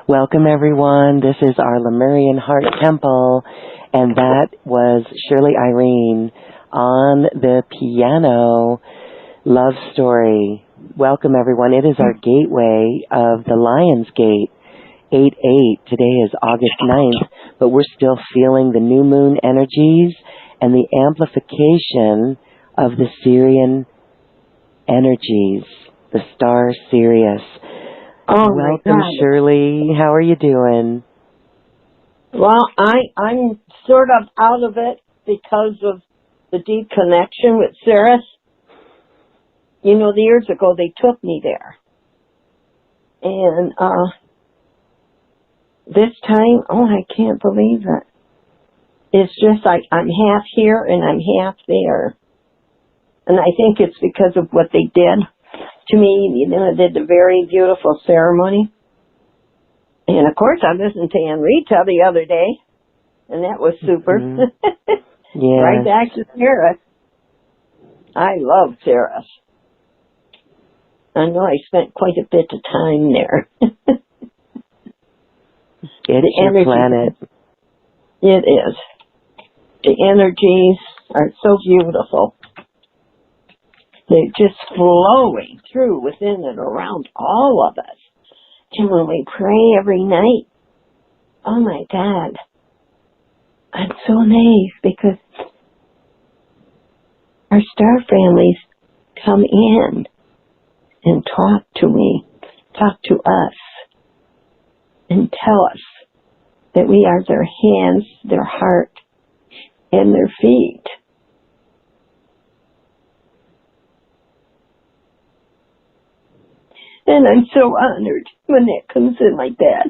Welcome, everyone. This is our Lemurian Heart Temple, and that was Shirley Irene on the piano. Love story. Welcome, everyone. It is our gateway of the Lion's Gate, 8/8. Today is August 9th, but we're still feeling the new moon energies and the amplification of the Syrian energies, the star Sirius. Oh, welcome, Shirley. How are you doing? Well, I'm sort of out of it because of the deep connection with Sirius. You know, the years ago they took me there. And this time, oh, I can't believe it. It's just like I'm half here and I'm half there. And I think it's because of what they did to me. You know, they did a very beautiful ceremony. And of course, I listened to Enrita the other day, and that was super. Mm-hmm. Yeah. Right back to Sirius. I love Sirius. I know I spent quite a bit of time there. It's your planet. It is. The energies are so beautiful. They're just flowing through, within and around all of us. And when we pray every night, oh my God, I'm so amazed because our star families come in and talk to me, talk to us, and tell us that we are their hands, their heart, and their feet. And I'm so honored when that comes in like that.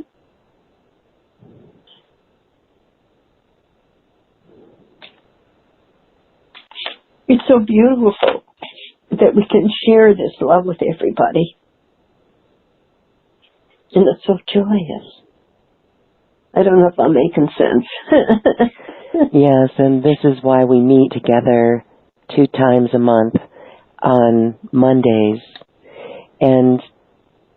It's so beautiful that we can share this love with everybody. And it's so joyous. I don't know if I'm making sense. Yes, and this is why we meet together 2 times a month on Mondays. And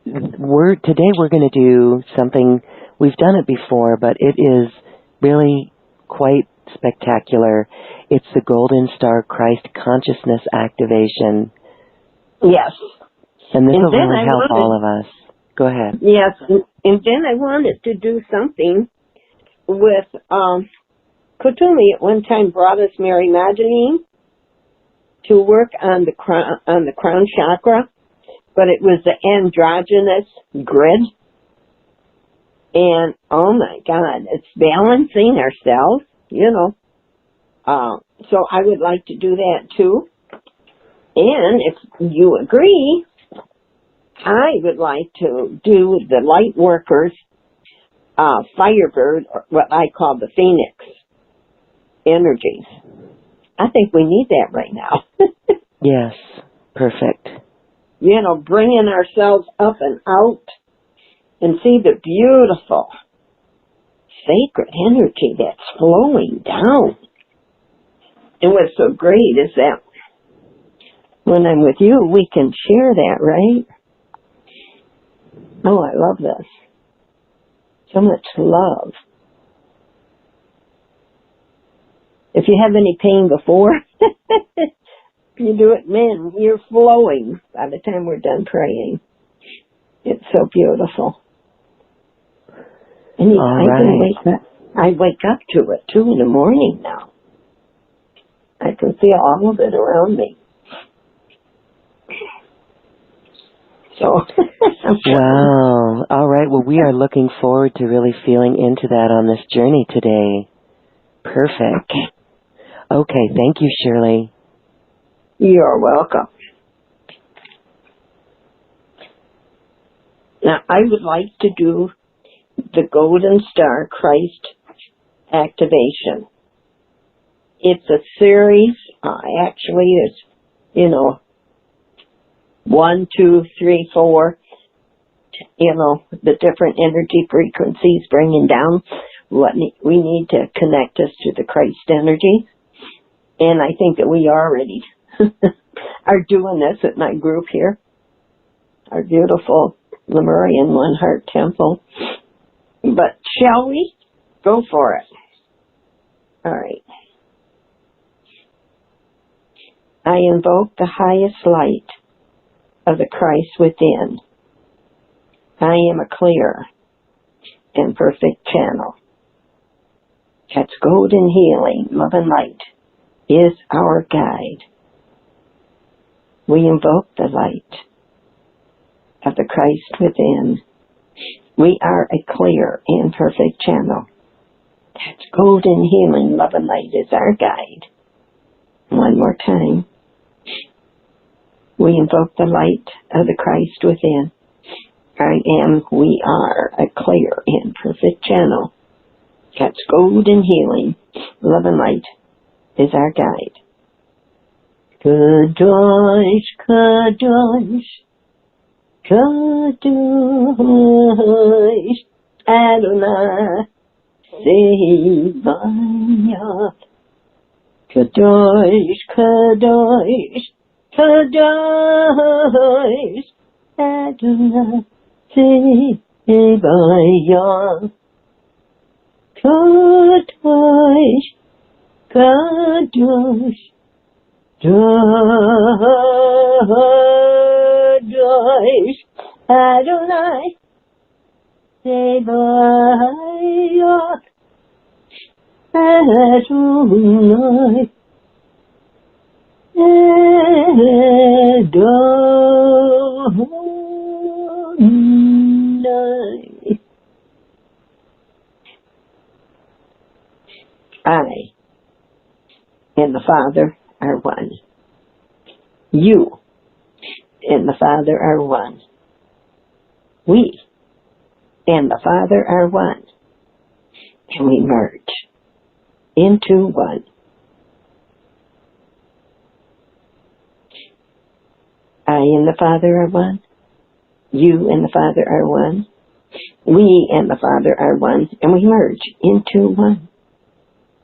today we're going to do something, we've done it before, but it is really quite spectacular. It's the Golden Star Christ Consciousness Activation. Yes. And this will really help all of us. Go ahead. Yes, and then I wanted to do something with, Kutumi at one time brought us Mary Magdalene to work on the crown chakra, but it was the androgynous grid. And, oh my God, it's balancing ourselves, you know. So I would like to do that too. And if you agree, I would like to do the light workers, Firebird, or what I call the Phoenix energies. I think we need that right now. Yes. Perfect. Bringing ourselves up and out and see the beautiful sacred energy that's flowing down. And what's so great is that when I'm with you, we can share that, right? Oh, I love this. So much love. If you have any pain before, you do it, man, you're flowing by the time we're done praying. It's so beautiful. And I wake up to it, too, in the morning now. I can feel all of it around me. So, wow. All right. Well, we are looking forward to really feeling into that on this journey today. Perfect. Okay. Thank you, Shirley. You're welcome. Now, I would like to do the Golden Star Christ activation. It's a series. Actually, it's, 1, 2, 3, 4, the different energy frequencies bringing down what we need to connect us to the Christ energy. And I think that we already are doing this at my group here, our beautiful Lemurian OneHeart Temple. But shall we? Go for it. All right. I invoke the highest light of the Christ within. I am a clear and perfect channel. That's golden healing, love and light is our guide. We invoke the light of the Christ within. We are a clear and perfect channel. That's golden healing, love and light is our guide. One more time. We invoke the light of the Christ within. We are a clear and perfect channel. That's golden healing, love and light is our guide. Kadosh, Kadosh, Kadosh, Adonai, Sevayav. Kadosh, Kadosh, Kadosh, Adonai, Sevayav. Kadosh, Kadosh, Kadosh, Adonai, Sevayav. Adonai, Adonai. I and the Father are one. You and the Father are one. We and the Father are one. And we merge into one. I and the Father are one. You and the Father are one. We and the Father are one. And we merge into one.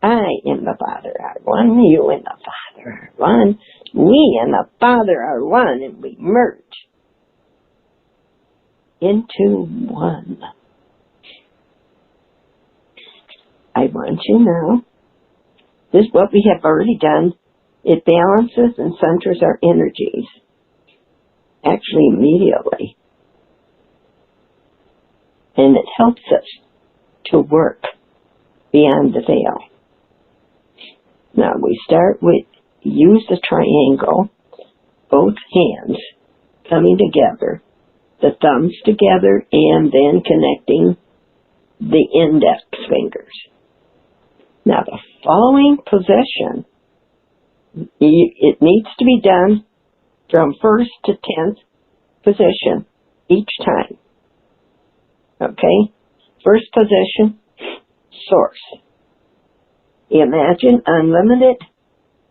I and the Father are one. You and the Father are one. We and the Father are one. And we merge into one. I want you now. This is what we have already done. It balances and centers our energies. Actually, immediately. And it helps us to work beyond the veil. Now we start with, use the triangle, both hands coming together, the thumbs together, and then connecting the index fingers. Now the following position, it needs to be done from 1st to 10th position each time. Okay? First position, source. Imagine unlimited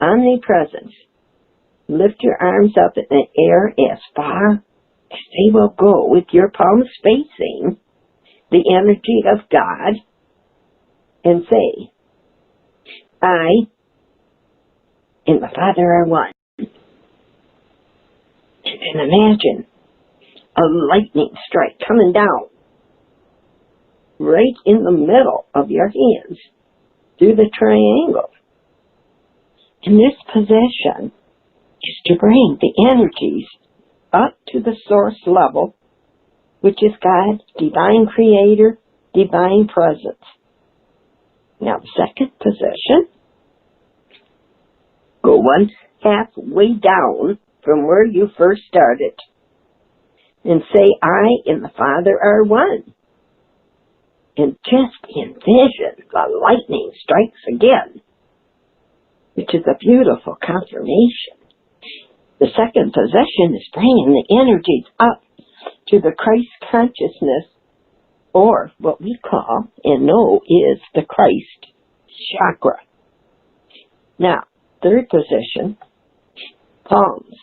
omnipresence. Lift your arms up in the air as far as they will go with your palms facing the energy of God and say, I and the Father are one. And then imagine a lightning strike coming down right in the middle of your hands through the triangle. And this position is to bring the energies up to the source level, which is God, divine creator, divine presence. Now, the second position, go one halfway down from where you first started and say, I and the Father are one. And just envision the lightning strikes again, which is a beautiful confirmation. The second position is bringing the energies up to the Christ consciousness, or what we call and know is the Christ chakra. Now, third position, palms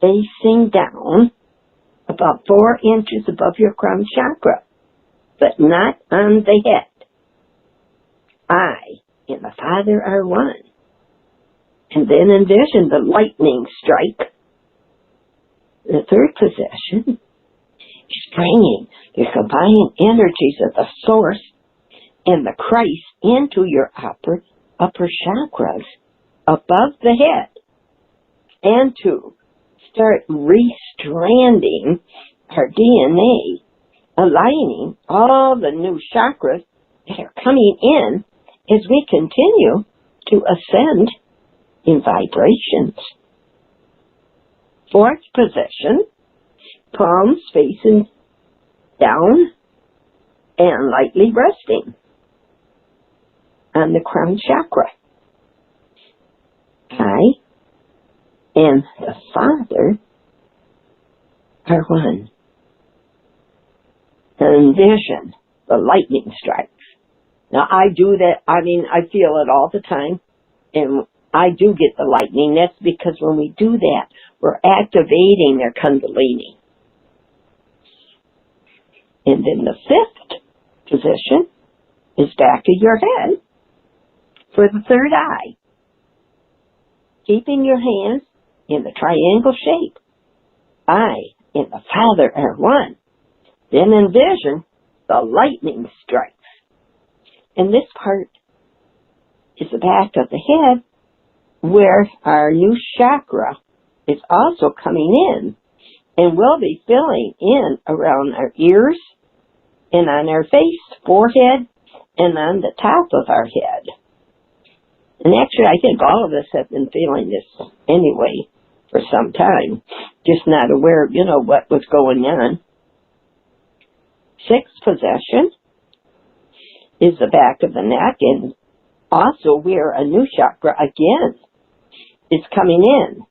facing down about 4 inches above your crown chakra, but not on the head. I and the Father are one. And then envision the lightning strike. The third position is bringing the combined energies of the source and the Christ into your upper chakras above the head, and to start restranding our DNA, aligning all the new chakras that are coming in as we continue to ascend in vibrations. Fourth position, palms facing down and lightly resting on the crown chakra. I and the Father are one. Envision the lightning strikes. Now, I do that, I feel it all the time, and I do get the lightning. That's because when we do that, we're activating their kundalini. And then the fifth position is back of your head for the third eye. Keeping your hands in the triangle shape. I and the Father are one. Then envision the lightning strikes. And this part is the back of the head, where our new chakra is also coming in, and will be filling in around our ears and on our face, forehead, and on the top of our head. And actually, I think all of us have been feeling this anyway for some time, just not aware of, what was going on. Sixth position is the back of the neck, and also where a new chakra again is coming in.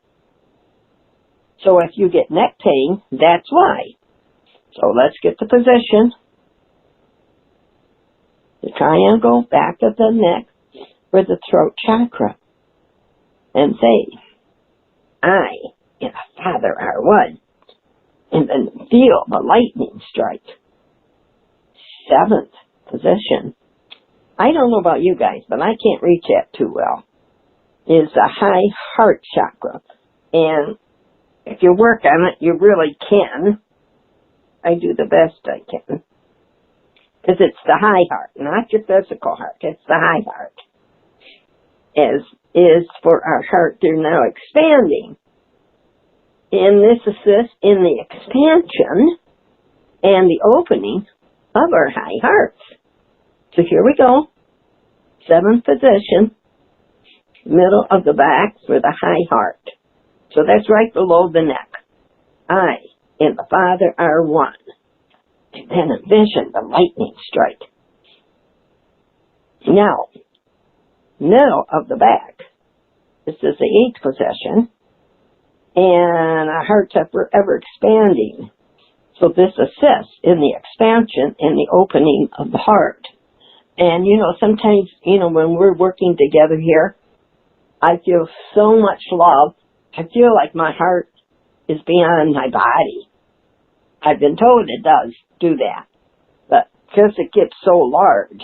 So if you get neck pain, that's why. So let's get the position. The triangle, back of the neck, for the throat chakra. And say, I and the Father are one. And then feel the lightning strike. Seventh position. I don't know about you guys, but I can't reach that too well. Is the high heart chakra. And if you work on it, you really can. I do the best I can. Because it's the high heart, not your physical heart. It's the high heart. As is for our heart, they're now expanding. And this assists in the expansion and the opening of our high hearts. So here we go. Seventh position, middle of the back for the high heart. So that's right below the neck. I and the Father are one. And then envision the lightning strike. Now, middle of the back. This is the eighth position. And our hearts are forever expanding. So this assists in the expansion and the opening of the heart. And, sometimes, when we're working together here, I feel so much love. I feel like my heart is beyond my body. I've been told it does do that. But because it gets so large,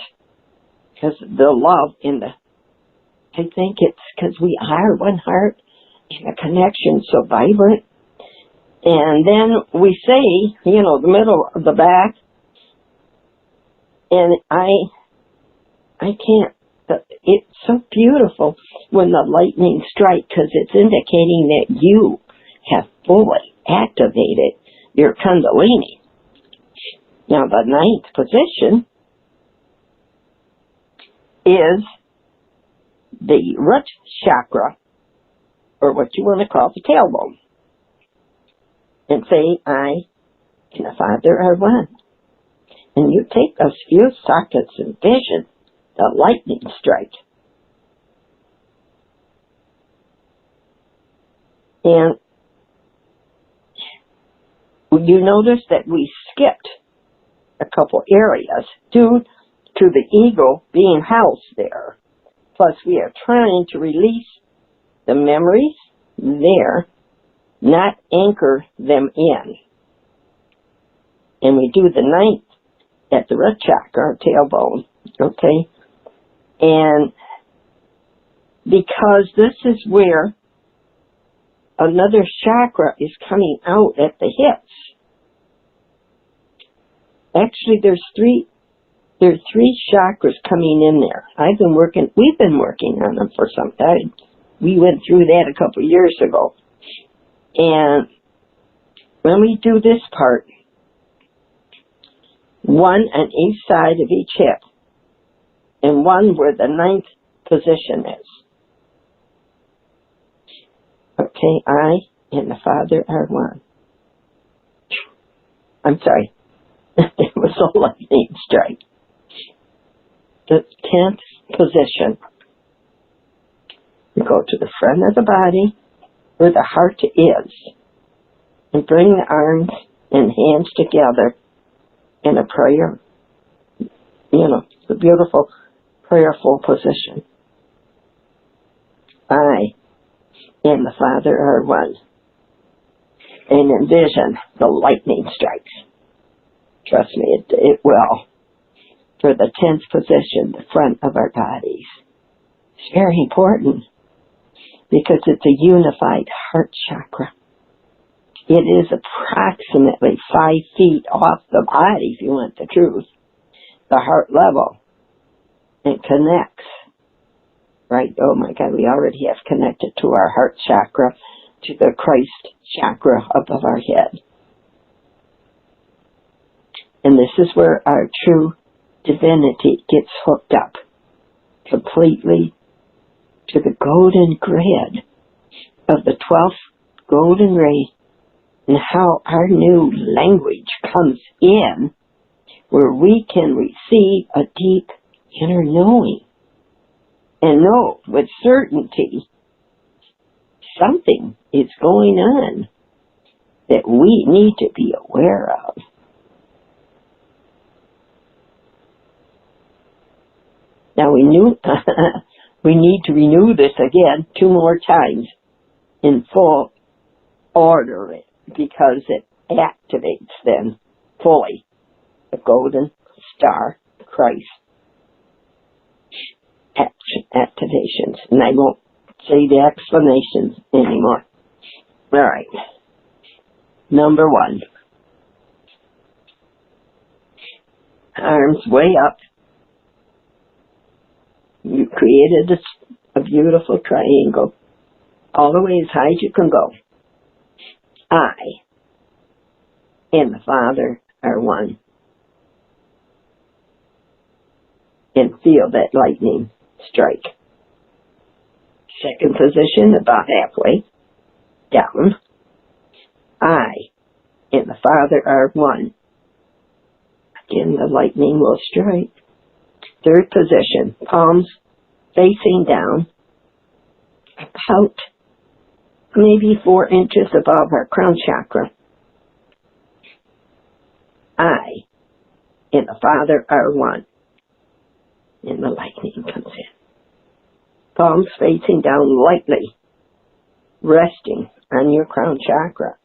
because the love in the, I think it's because we are one heart and the connection so vibrant. And then we say, the middle of the back, and I can't, it's so beautiful when the lightning strikes, because it's indicating that you have fully activated your Kundalini. Now, the ninth position is the root chakra, or what you want to call the tailbone. And say, I and the Father are one. And you take those few sockets and vision the lightning strike. And you notice that we skipped a couple areas due to the ego being housed there. Plus, we are trying to release the memories there, not anchor them in. And we do the ninth at the root chakra, tailbone, okay? And because this is where another chakra is coming out at the hips. Actually, there's three chakras coming in there. We've been working on them for some time. We went through that a couple years ago. And when we do this part, one on each side of each hip, and one where the ninth position is. Okay, I and the Father are one. I'm sorry. It was a lightning strike. The 10th position. You go to the front of the body, where the heart is, and bring the arms and hands together in a prayer. The beautiful, prayerful position. I and the Father are one. And envision the lightning strikes. Trust me, it will. For the 10th position, the front of our bodies. It's very important because it's a unified heart chakra. It is approximately 5 feet off the body, if you want the truth, the heart level, and connects. Right? Oh my God, we already have connected to our heart chakra, to the Christ chakra above our head. And this is where our true divinity gets hooked up completely to the golden grid of the 12th golden ray, and how our new language comes in, where we can receive a deep inner knowing and know with certainty something is going on that we need to be aware of. Now we need to renew this again 2 more times in full order, because it activates then fully the golden star Christ activations. And I won't say the explanations anymore. All right. Number 1. Arms way up. You created a beautiful triangle, all the way as high as you can go. I and the Father are one. And feel that lightning strike. Second position, about halfway down. I and the Father are one. Again, the lightning will strike. Third position, palms facing down, about maybe 4 inches above our crown chakra. I and the Father are one. And the lightning comes in. palms facing down lightly, resting on your crown chakra,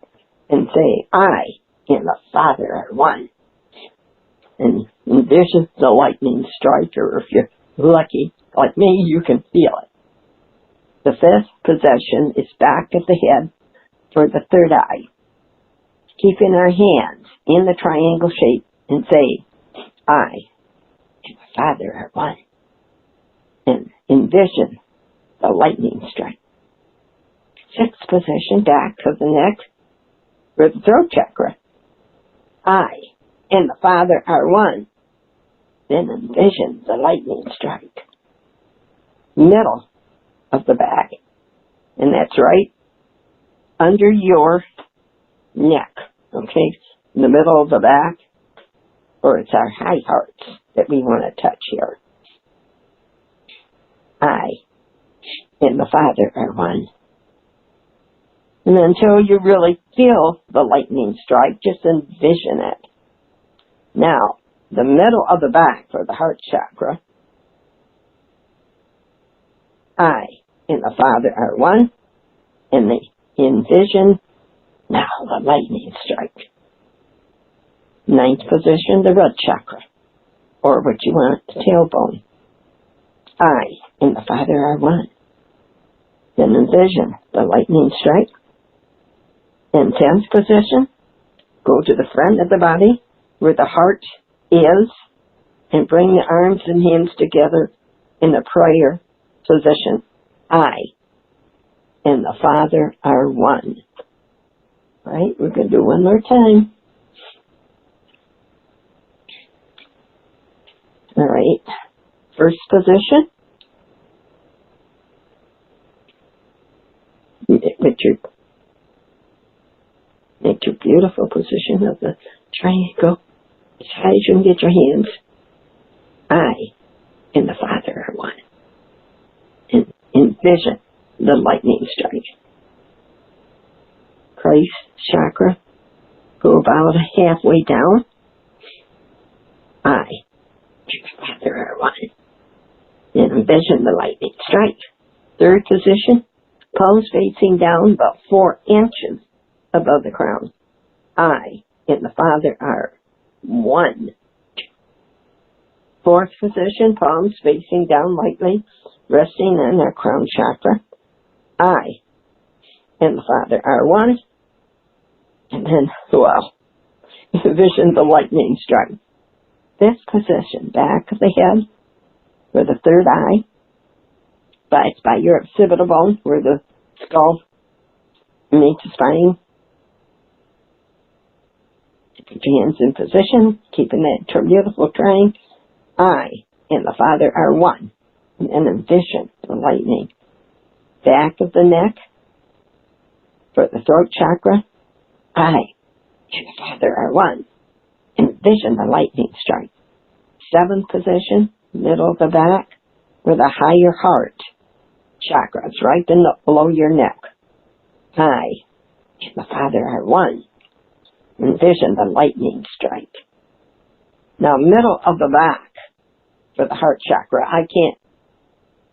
and say, I and the Father are one. And envision the lightning strike, or if you're lucky, like me, you can feel it. The fifth position is back of the head for the third eye. Keeping our hands in the triangle shape and say, I and the Father are one. And envision the lightning strike. Sixth position, back of the neck for the throat chakra. I and the Father are one. Then envision the lightning strike. Middle of the back, and that's right under your neck, okay? In the middle of the back, or it's our high hearts that we want to touch here. I and the Father are one. And until you really feel the lightning strike, just envision it. Now, the middle of the back for the heart chakra, I and the Father are one, and they envision now the lightning strike. Ninth position, the root chakra, or what you want, the tailbone. I and the Father are one. Then envision the lightning strike. In 10th position, go to the front of the body where the heart is, and bring the arms and hands together in the prayer position. I and the Father are one. All right, we're going to do one more time. All right, first position. Make your beautiful position of the triangle as high as you can get your hands. I and the Father are one. And envision the lightning strike. Christ chakra, go about halfway down. I and the Father are one. And envision the lightning strike. Third position, palms facing down about 4 inches above the crown. I and the Father are one. Fourth position, palms facing down lightly, resting on our crown chakra. I and the Father are one. And then, well, envision the lightning strike. Fifth position, back of the head, for the third eye. It's by your occipital bone, where the skull meets the spine. Put your hands in position, keeping that beautiful triangle. I and the Father are one. And envision the lightning. Back of the neck, for the throat chakra. I and the Father are one. Envision the lightning strike. Seventh position, middle of the back, where the higher heart chakra is right below your neck. I and the Father are one. Envision the lightning strike. Now, middle of the back for the heart chakra. I can't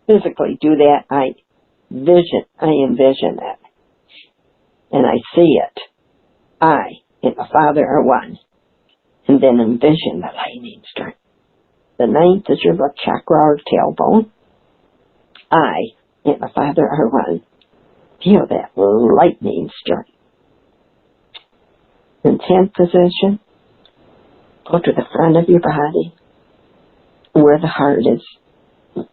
physically do that. I envision it. And I see it. I and the Father are one. And then envision the lightning strike. The ninth is your root chakra or tailbone. I and the Father are one. Feel that lightning strike. In 10th position, go to the front of your body where the heart is.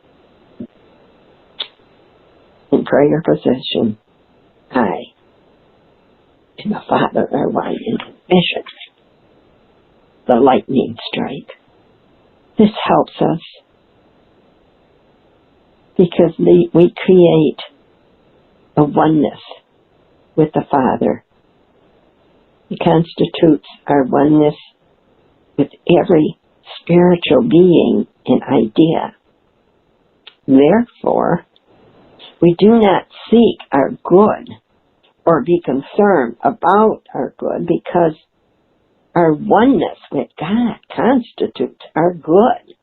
In prayer position, I and the Father are one. In vision, the lightning strike. This helps us because we create a oneness with the Father. It constitutes our oneness with every spiritual being and idea. Therefore, we do not seek our good or be concerned about our good because our oneness with God constitutes our good.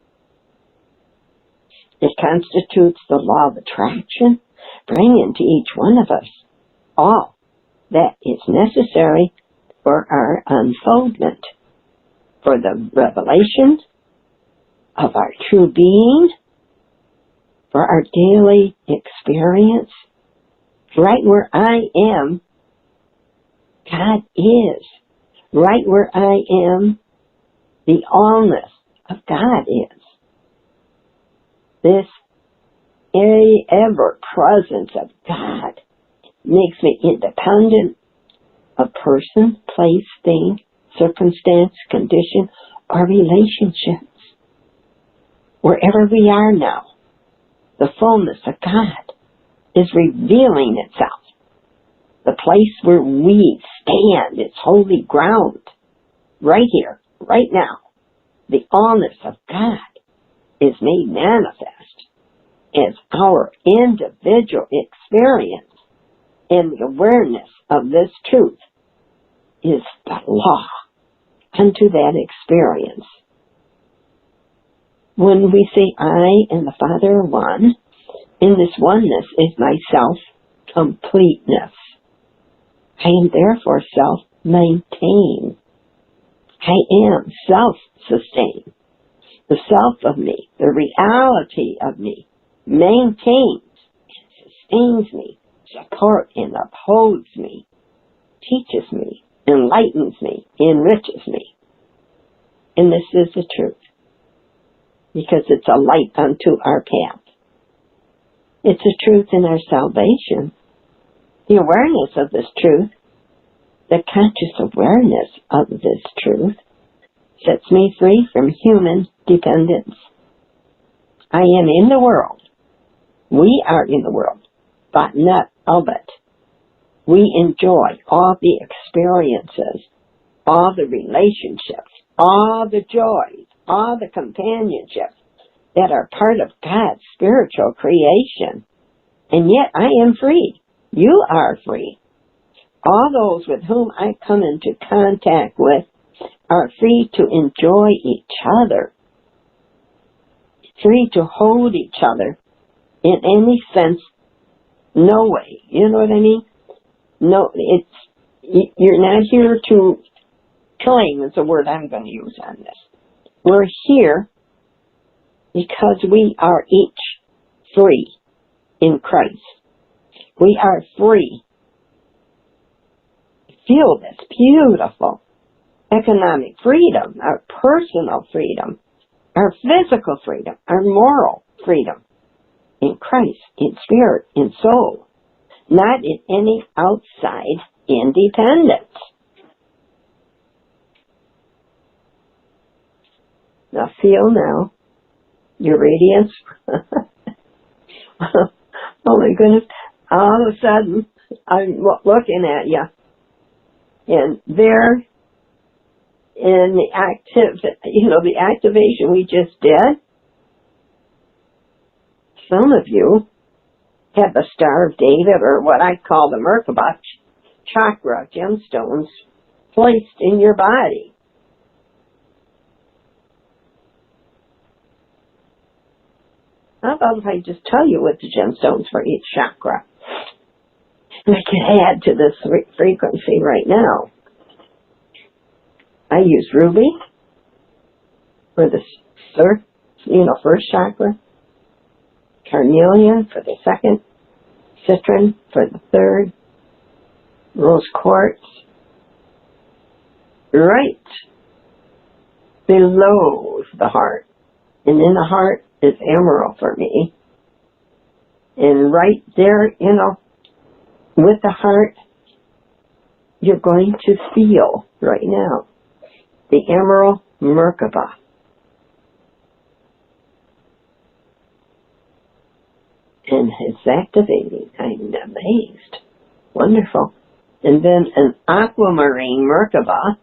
It constitutes the law of attraction, bringing to each one of us all that is necessary for our unfoldment, for the revelation of our true being, for our daily experience. Right where I am, God is. Right where I am, the allness of God is. This ever presence of God makes me independent of person, place, thing, circumstance, condition, or relationships. Wherever we are now, the fullness of God is revealing itself. The place where we stand is holy ground. Right here, right now, the allness of God is made manifest as our individual experience, and the awareness of this truth is the law unto that experience. When we say I and the Father are one, in this oneness is my self-completeness. I am therefore self-maintained. I am self-sustained. The self of me, the reality of me, maintains and sustains me, supports and upholds me, teaches me, enlightens me, enriches me. And this is the truth, because it's a light unto our path. It's a truth in our salvation. The awareness of this truth, the conscious awareness of this truth, sets me free from human dependence. I am in the world. We are in the world, but not of it. We enjoy all the experiences, all the relationships, all the joys, all the companionships that are part of God's spiritual creation. And yet I am free. You are free. All those with whom I come into contact with are free to enjoy each other, free to hold each other in any sense, no way. You know what I mean? No, you're not here to claim is the word I'm going to use on this. We're here because we are each free in Christ. We are free. Feel this beautiful economic freedom, our personal freedom, our physical freedom, our moral freedom in Christ, in spirit, in soul, not in any outside independence. Now feel now your radiance. Oh my goodness. All of a sudden, I'm looking at you. And there, in the activation we just did, some of you have the Star of David, or what I call the Merkaba chakra gemstones, placed in your body. How about if I just tell you what the gemstones for each chakra? And I can add to this frequency right now. I use ruby for the first chakra, carnelian for the second, citron for the third, rose quartz right below the heart. And in the heart is emerald for me. And right there, with the heart, you're going to feel right now the emerald Merkaba. And it's activating. I'm amazed. Wonderful. And then an aquamarine Merkaba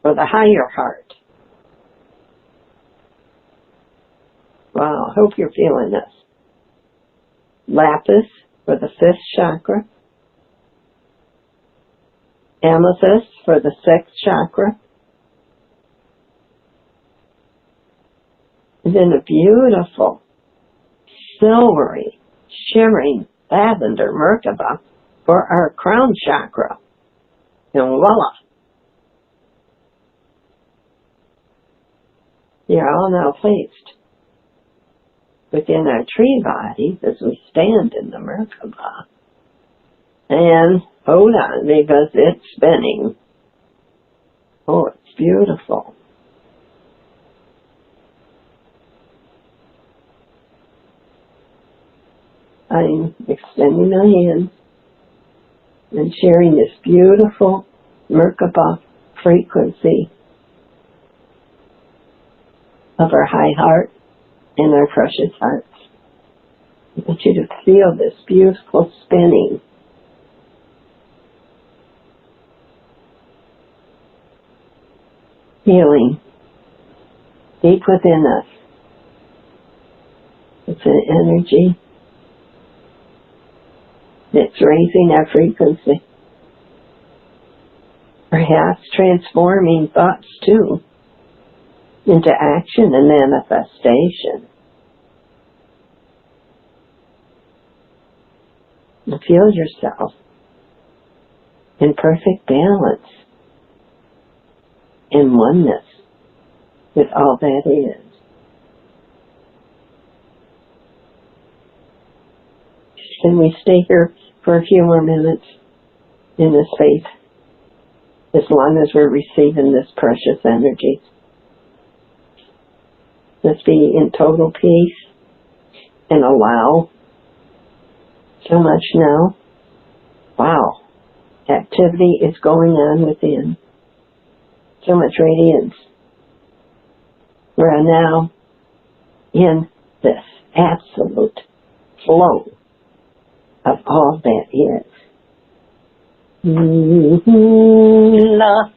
for the higher heart. Wow, I hope you're feeling this. Lapis for the 5th chakra. Amethyst for the 6th chakra. And then a beautiful silvery, shimmering lavender Merkaba for our crown chakra. And voila! They are all now placed within our tree bodies as we stand in the Merkaba. And hold on, because it's spinning. Oh, it's beautiful. I'm extending my hands and sharing this beautiful Merkaba frequency of our high heart and our precious hearts. I want you to feel this beautiful spinning. Healing deep within us. It's an energy that's raising our frequency. Perhaps transforming thoughts too into action and manifestation. And feel yourself in perfect balance, in oneness with all that is. Can we stay here for a few more minutes in this space, as long as we're receiving this precious energy? Let's be in total peace and allow so much now. Wow. Activity is going on within. So much radiance. We're now in this absolute flow of all that is. La.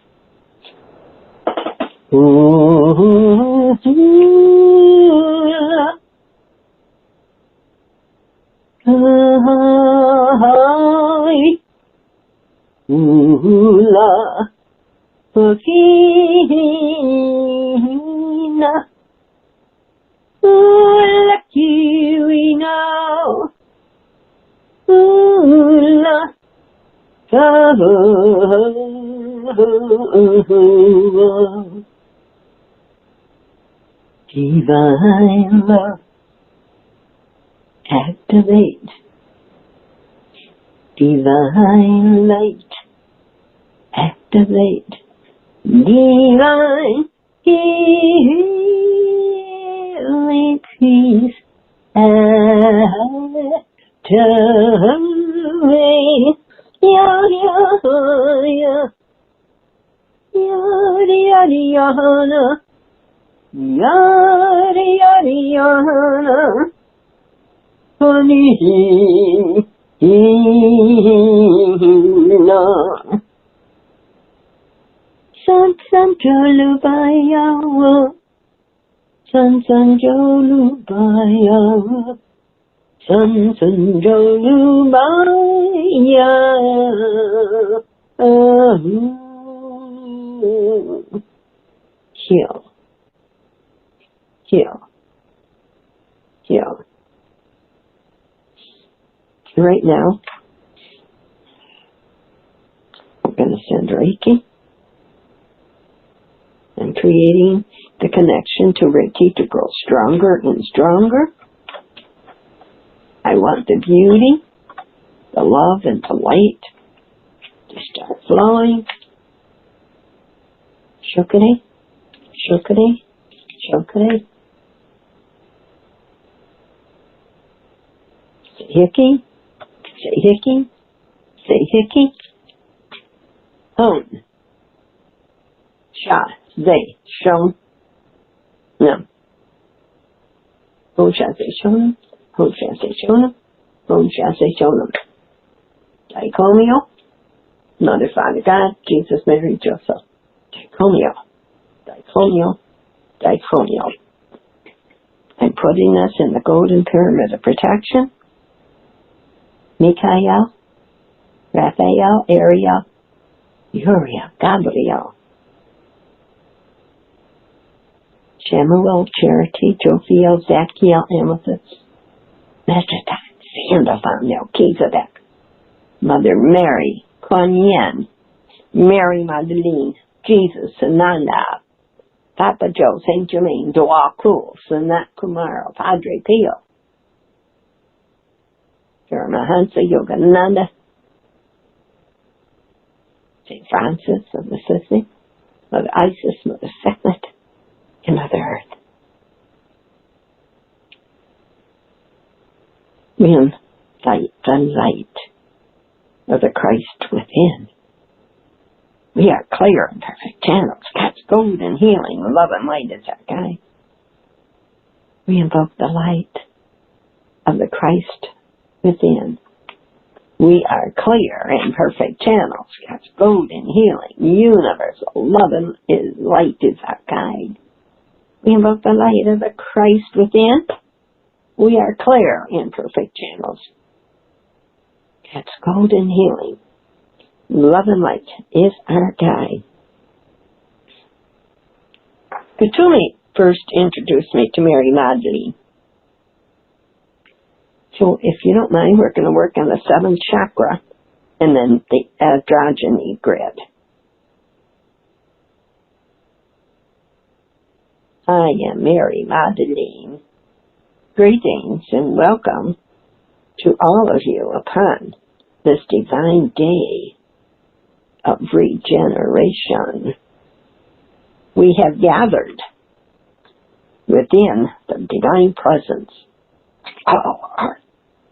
La. Pokina, lucky we know, la, divine love, activate, divine light, activate. Divine healing peace activate. Ya ya ya ya ya ya ya ya ya honey na. San san jolu bayawa, san san jolu bayawa, san san jolu bayawa. Heal, heal, heal. Right now, I'm going to send Reiki. I'm creating the connection to Reiki to grow stronger and stronger. I want the beauty, the love, and the light to start flowing. Shukade, shukade, shukade. Say hickey, say hickey, say hickey. Hone. Sha. They, shown, no. Hon shall say shown, hon shall say shown, hon shall say shown. Dicomio, Mother, Father, God, Jesus, Mary, Joseph. Dicomio, dicomio, dicomio. I'm putting us in the golden pyramid of protection. Mikael, Raphael, Ariel, Uriel, Gabriel. Shamuel, Charity, Jophiel, Zachiel, Amethyst, Meshach, Sandalphon, Melchizedek, Mother Mary, Kuan Yin, Mary Magdalene, Jesus, Sananda, Papa Joe, Saint Germain, Dua Kul, Sanat Kumara, Padre Pio, Paramahansa Yogananda, St. Francis of Assisi, Mother Isis, Mother Sekhmet, and Mother Earth. We invite the light of the Christ within. We are clear and perfect channels. God's golden healing, love and light is our guide. We invoke the light of the Christ within. We are clear and perfect channels. God's golden healing, universal love and light is our guide. We invoke the light of the Christ within. We are clear and perfect channels. God's golden healing, love and light is our guide. Petuli first introduced me to Mary Magdalene. So if you don't mind, we're going to work on the 7th chakra and then the androgyny grid. I am Mary Magdalene. Greetings and welcome to all of you upon this divine day of regeneration. We have gathered within the divine presence of our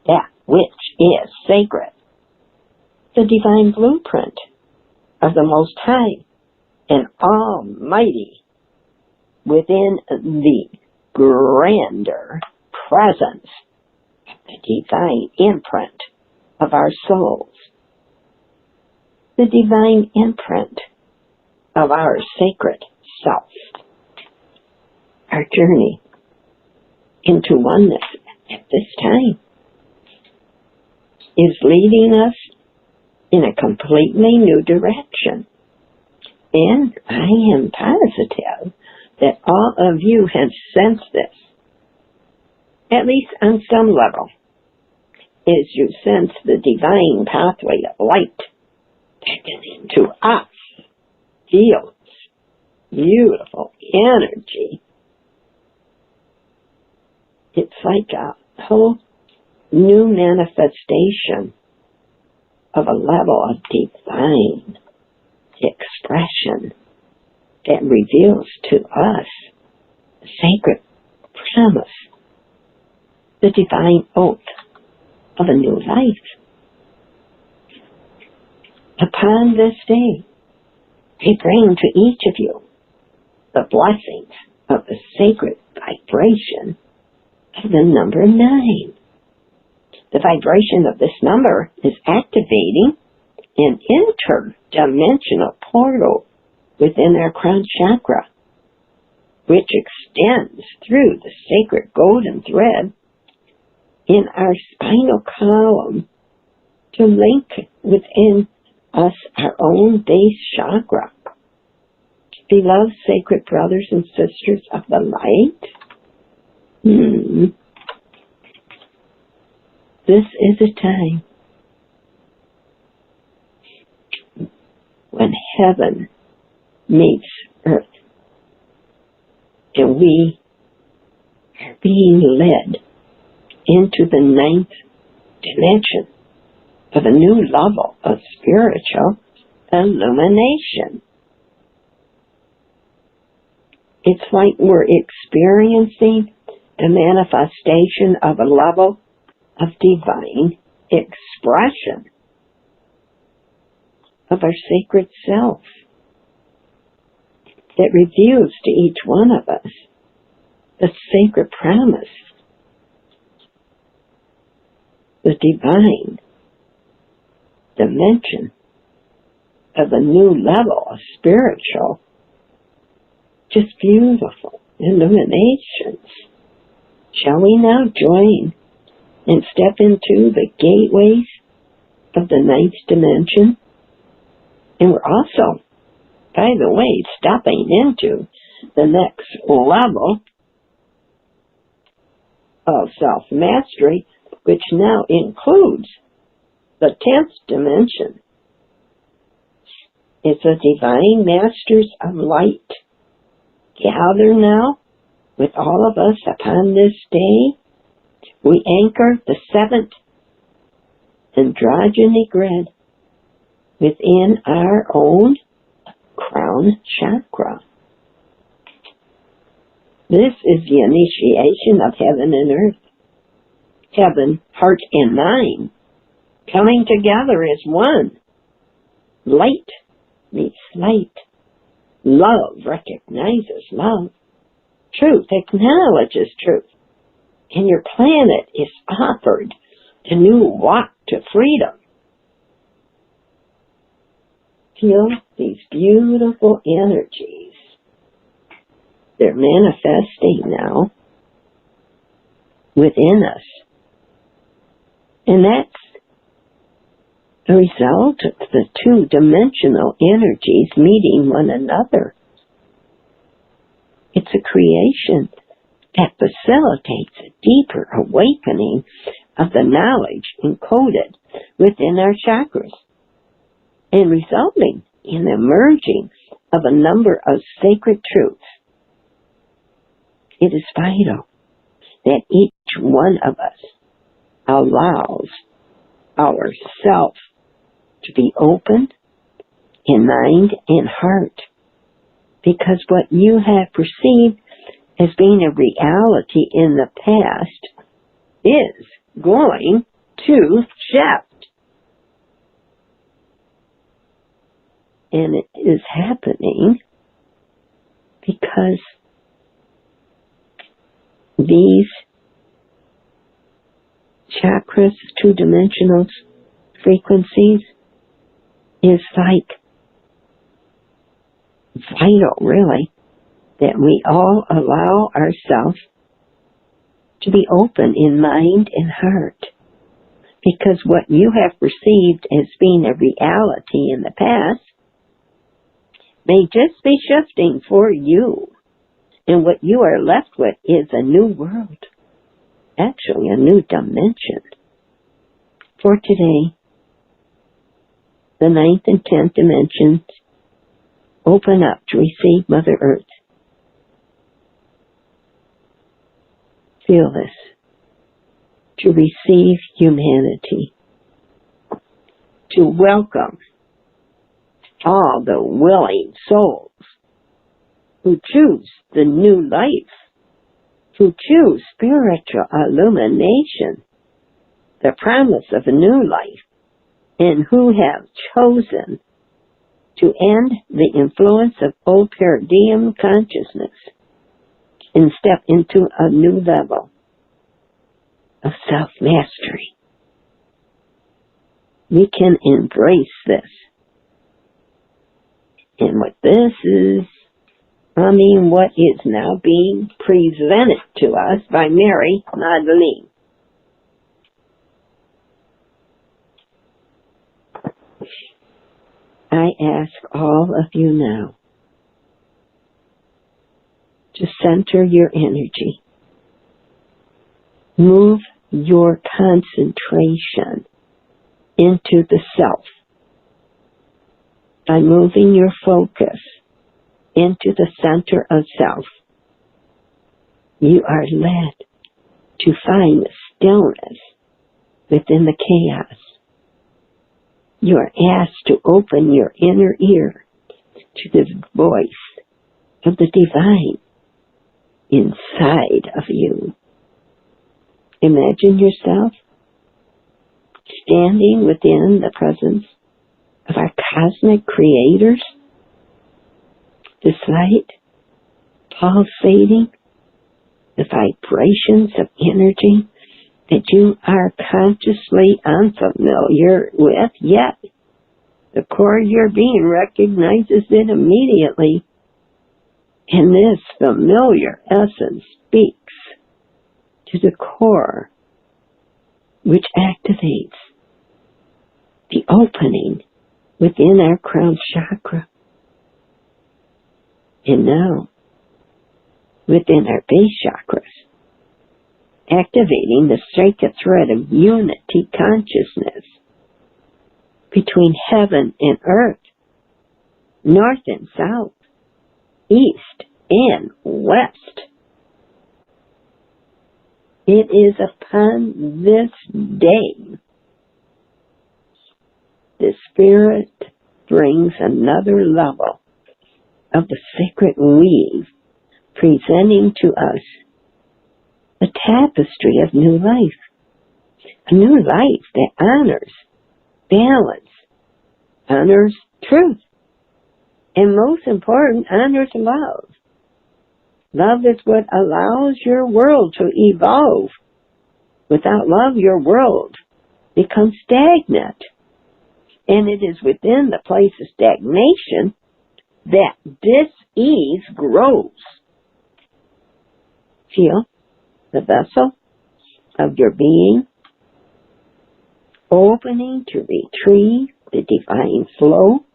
that which is sacred, the divine blueprint of the Most High and Almighty within the grander presence of the divine imprint of our souls, the divine imprint of our sacred self. Our journey into oneness at this time is leading us in a completely new direction. And I am positive that all of you have sensed this, at least on some level, as you sense the divine pathway of light beckoning to us, feels beautiful energy. It's like a whole new manifestation of a level of divine expression that reveals to us the sacred promise, the divine oath of a new life. Upon this day, we bring to each of you the blessings of the sacred vibration of the number 9. The vibration of this number is activating an interdimensional portal within our crown chakra, which extends through the sacred golden thread in our spinal column to link within us our own base chakra. Beloved sacred brothers and sisters of the light, this is a time when heaven meets earth, and we are being led into the 9th dimension of a new level of spiritual illumination. It's like we're experiencing the manifestation of a level of divine expression of our sacred self that reveals to each one of us the sacred promise, the divine dimension of a new level of spiritual, just beautiful illuminations. Shall we now join and step into the gateways of the 9th dimension? And we're also, by the way, stepping into the next level of self-mastery which now includes the 10th dimension. It's the divine masters of light. Gather now with all of us upon this day. We anchor the 7th androgyny grid within our own crown chakra. This is the initiation of heaven and earth. Heaven, heart, and mind coming together as one. Light meets light. Love recognizes love. Truth acknowledges truth. And your planet is offered the new walk to freedom. Feel these beautiful energies. They're manifesting now within us. And that's a result of the two-dimensional energies meeting one another. It's a creation that facilitates a deeper awakening of the knowledge encoded within our chakras, and resulting in the merging of a number of sacred truths. It is vital that each one of us allows ourselves to be open in mind and heart, because what you have perceived as being a reality in the past is going to shift. And it is happening because these chakras, two-dimensional frequencies, is like vital, really, that we all allow ourselves to be open in mind and heart. Because what you have perceived as being a reality in the past may just be shifting for you. And what you are left with is a new world. Actually, a new dimension. For today, the 9th and 10th dimensions open up to receive Mother Earth. Feel this. To receive humanity. To welcome all the willing souls who choose the new life, who choose spiritual illumination, the promise of a new life, and who have chosen to end the influence of old paradigm consciousness and step into a new level of self-mastery. We can embrace this. And what this is, what is now being presented to us by Mary Magdalene. I ask all of you now to center your energy. Move your concentration into the self by moving your focus into the center of self. You are led to find the stillness within the chaos. You are asked to open your inner ear to the voice of the divine inside of you. Imagine yourself standing within the presence of our cosmic creators. This light pulsating the vibrations of energy that you are consciously unfamiliar with, yet the core of your being recognizes it immediately. And this familiar essence speaks to the core, which activates the opening within our crown chakra. And now, within our base chakras, activating the sacred thread of unity consciousness between heaven and earth, north and south, east and west. It is upon this day the Spirit brings another level of the sacred weave, presenting to us a tapestry of new life, a new life that honors balance, honors truth, and most important, honors love. Love is what allows your world to evolve. Without love, your world becomes stagnant. And it is within the place of stagnation that dis-ease grows. Feel the vessel of your being opening to retrieve the divine flow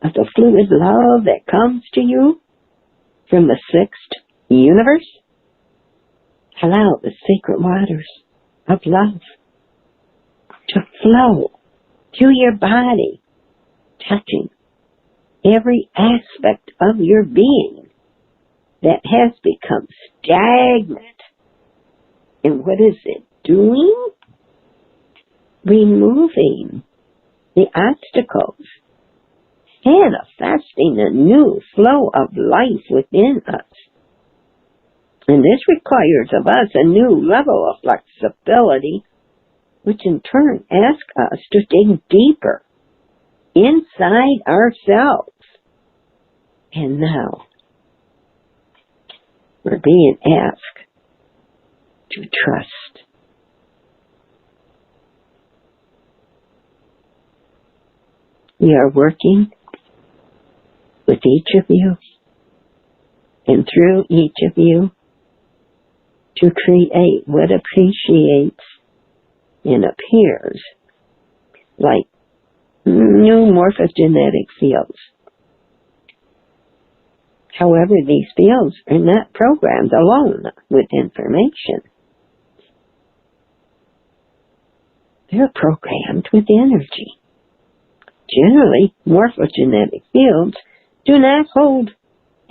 of the fluid love that comes to you from the sixth universe. Allow the sacred waters of love to flow through your body, touching every aspect of your being that has become stagnant. And what is it doing? Removing the obstacles, manifesting a new flow of life within us. And this requires of us a new level of flexibility, which in turn asks us to dig deeper inside ourselves. And now, we're being asked to trust. We are working with each of you and through each of you to create what appreciates and appears like new morphogenetic fields. However, these fields are not programmed alone with information. They're programmed with energy. Generally, morphogenetic fields do not hold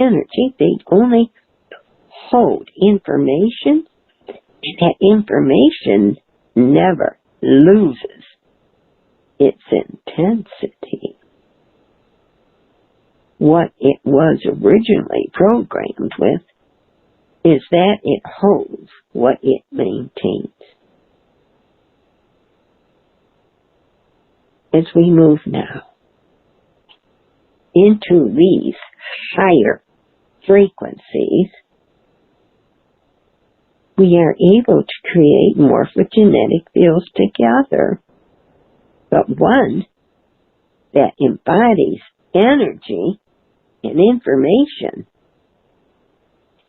energy. They only hold information, and that information never loses its intensity. What it was originally programmed with is that it holds what it maintains. As we move now into these higher frequencies, we are able to create morphogenetic fields together, but one that embodies energy and information.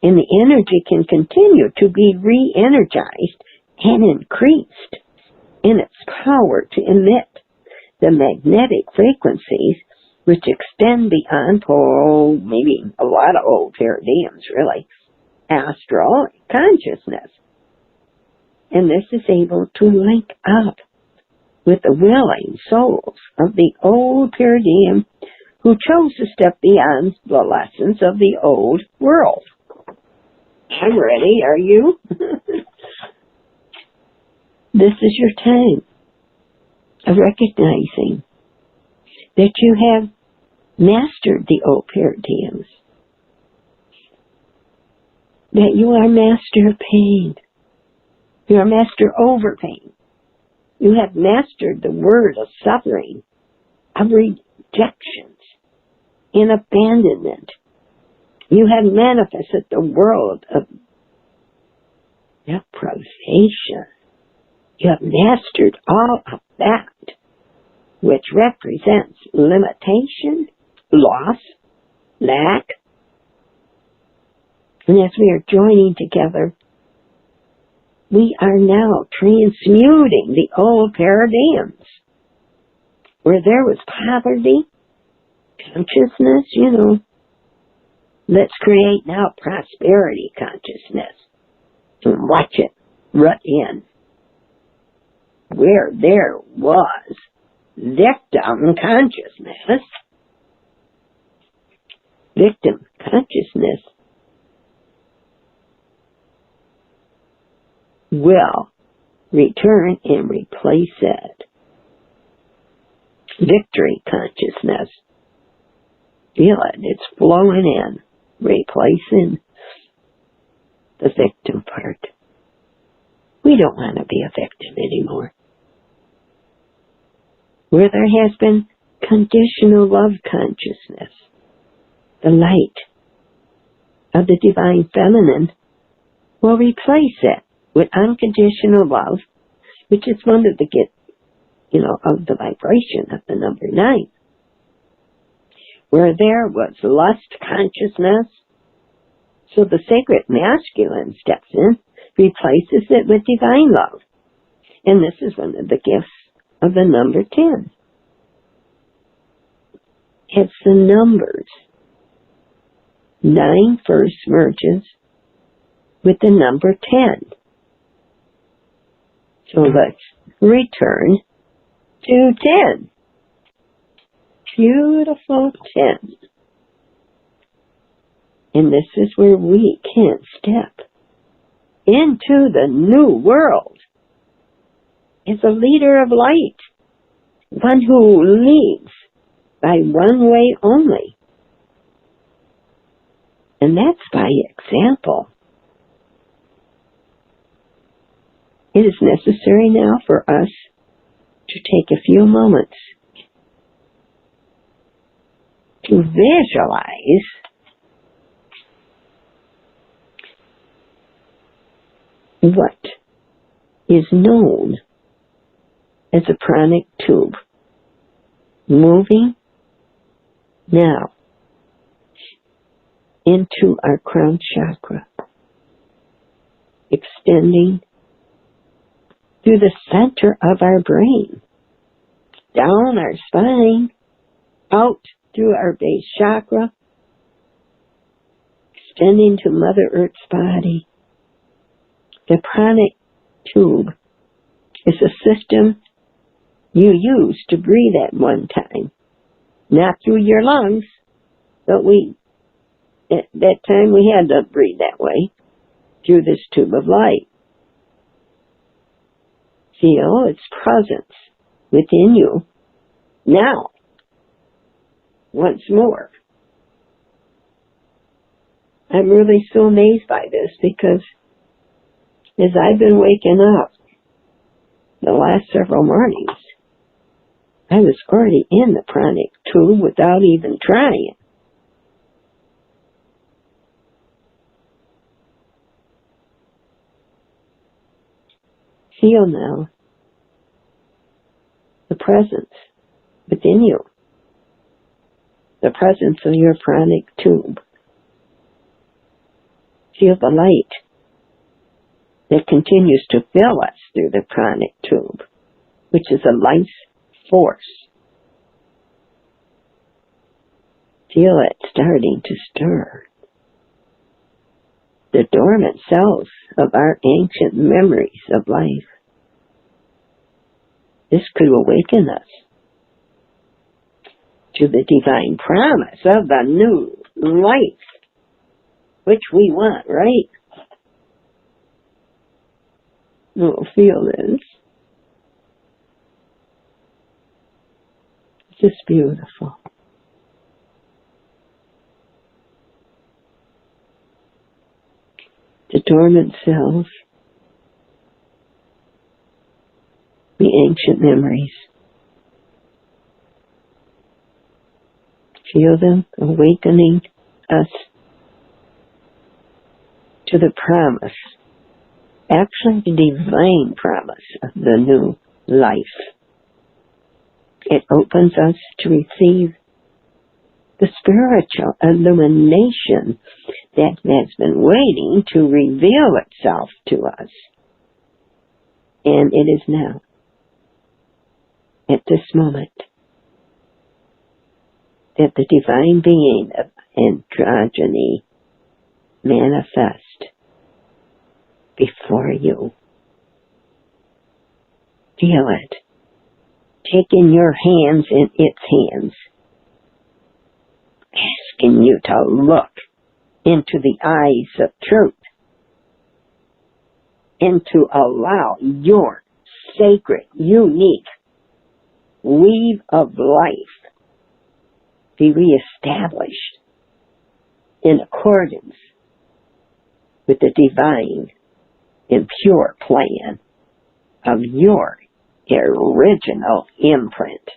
And the energy can continue to be re-energized and increased in its power to emit the magnetic frequencies which extend beyond, maybe a lot of old paradigms, really, astral consciousness. And this is able to link up with the willing souls of the old paradigm who chose to step beyond the lessons of the old world. I'm ready, are you? This is your time of recognizing that you have mastered the old paradigms, that you are master of pain, you are master over pain, you have mastered the word of suffering, of rejections, and abandonment. You have manifested the world of deprivation. You have mastered all of that, which represents limitation, loss, lack. And as we are joining together, we are now transmuting the old paradigms. Where there was poverty, consciousness, let's create now prosperity consciousness. And watch it rut in, where there was victim consciousness, will return and replace it. Victory consciousness. Feel it. It's flowing in, replacing the victim part. We don't want to be a victim anymore. Where there has been conditional love consciousness, the light of the divine feminine will replace it with unconditional love, which is one of the of the vibration of the number 9. Where there was lust consciousness, so the sacred masculine steps in, replaces it with divine love. And this is one of the gifts of the number 10. It's the numbers. 9 first merges with the number 10. So let's return to 10. Beautiful 10. And this is where we can step into the new world as a leader of light, one who leads by one way only. And that's by example. It is necessary now for us to take a few moments to visualize what is known as a pranic tube moving now into our crown chakra, extending through the center of our brain, down our spine, out through our base chakra, extending to Mother Earth's body. The pranic tube is a system you use to breathe at one time, not through your lungs, but at that time we had to breathe that way, through this tube of light. Feel its presence within you now, once more. I'm really so amazed by this because as I've been waking up the last several mornings, I was already in the pranic tube without even trying. Feel now the presence within you, the presence of your pranic tube. Feel the light that continues to fill us through the pranic tube, which is a life force. Feel it starting to stir. The dormant selves of our ancient memories of life. This could awaken us to the divine promise of the new life, which we want, right? We'll feel this. It's just beautiful. The dormant selves, the ancient memories. Feel them awakening us to the promise, actually the divine promise of the new life. It opens us to receive the spiritual illumination that has been waiting to reveal itself to us. And it is now, at this moment, that the divine being of androgyny manifest before you Feel it. Taking your hands in its hands. Asking you to look into the eyes of truth. And to allow your sacred, unique weave of life be reestablished in accordance with the divine and pure plan of your original imprint.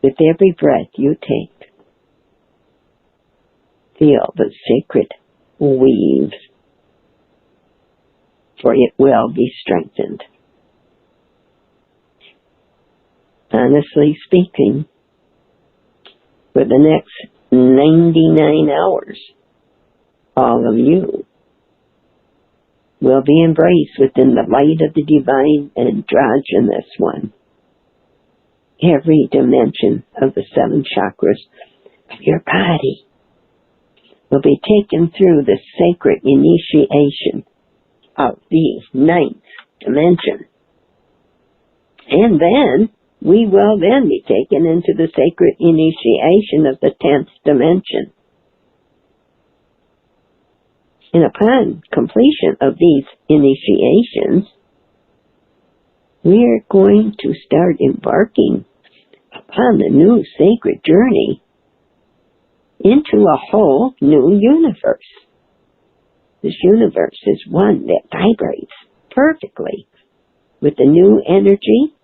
With every breath you take, feel the sacred weave, for it will be strengthened. Honestly speaking, for the next 99 hours, all of you will be embraced within the light of the divine androgynous one. Every dimension of the 7 chakras of your body will be taken through the sacred initiation of the 9th dimension. And then we will then be taken into the sacred initiation of the 10th dimension. And upon completion of these initiations, we are going to start embarking upon the new sacred journey into a whole new universe. This universe is one that vibrates perfectly with the new energy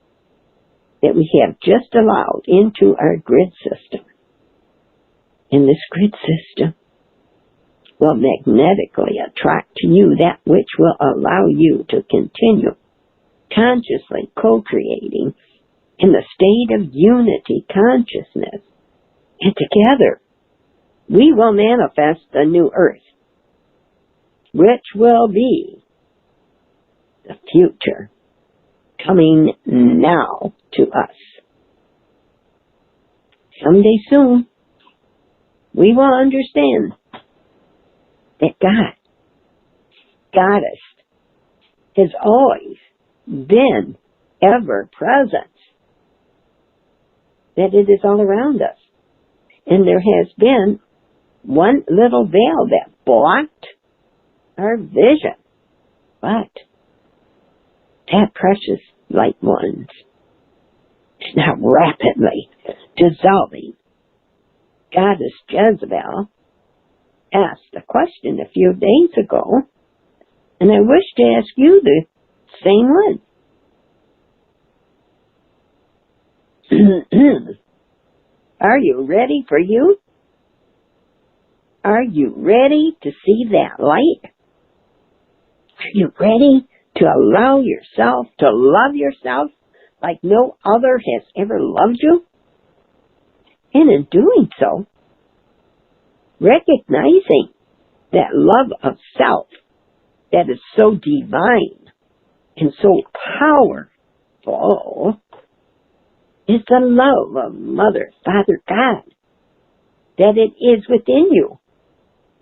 that we have just allowed into our grid system. And this grid system will magnetically attract to you that which will allow you to continue consciously co-creating in the state of unity consciousness. And together, we will manifest the new earth, which will be the future coming now to us. Someday soon, we will understand that God, Goddess, has always been ever present, that it is all around us. And there has been one little veil that blocked our vision. But that precious light one is now rapidly dissolving. Goddess Jezebel asked a question a few days ago, and I wish to ask you the same one. Are you ready for you? Are you ready to see that light? Are you ready to allow yourself to love yourself like no other has ever loved you? And in doing so, recognizing that love of self that is so divine and so powerful is the love of Mother, Father, God, that it is within you.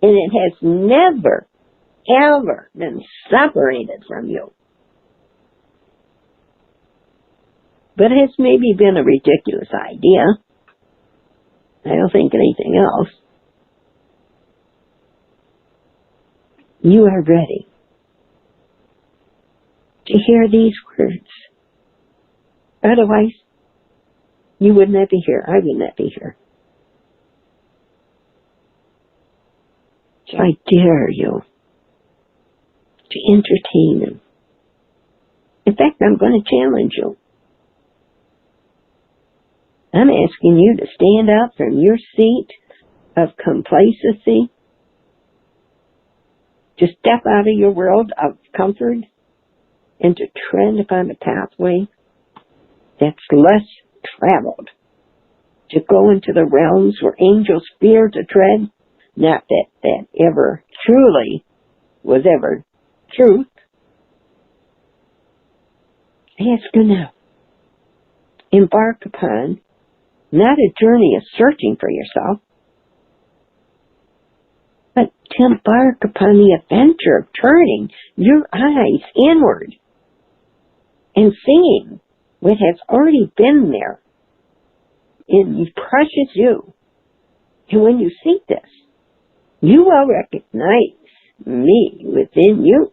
And it has never, ever been separated from you. But it has maybe been a ridiculous idea. I don't think anything else. You are ready to hear these words. Otherwise, you would not be here. I would not be here. So I dare you to entertain them. In fact, I'm going to challenge you. I'm asking you to stand up from your seat of complacency, to step out of your world of comfort, and to tread upon a pathway that's less traveled, to go into the realms where angels fear to tread. Not that that ever truly was ever truth. Ask you now. Embark upon not a journey of searching for yourself, but to embark upon the adventure of turning your eyes inward and seeing what has already been there in precious you. And when you see this, you will recognize me within you.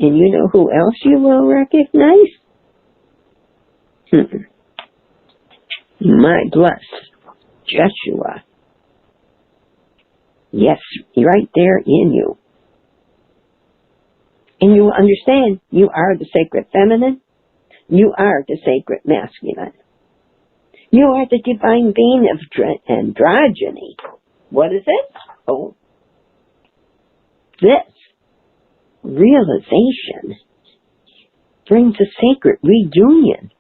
And you know who else you will recognize? My blessed Jeshua. Yes, right there in you. And you will understand you are the sacred feminine. You are the sacred masculine. You are the divine being of androgyny. What is it? Oh, this realization brings a sacred reunion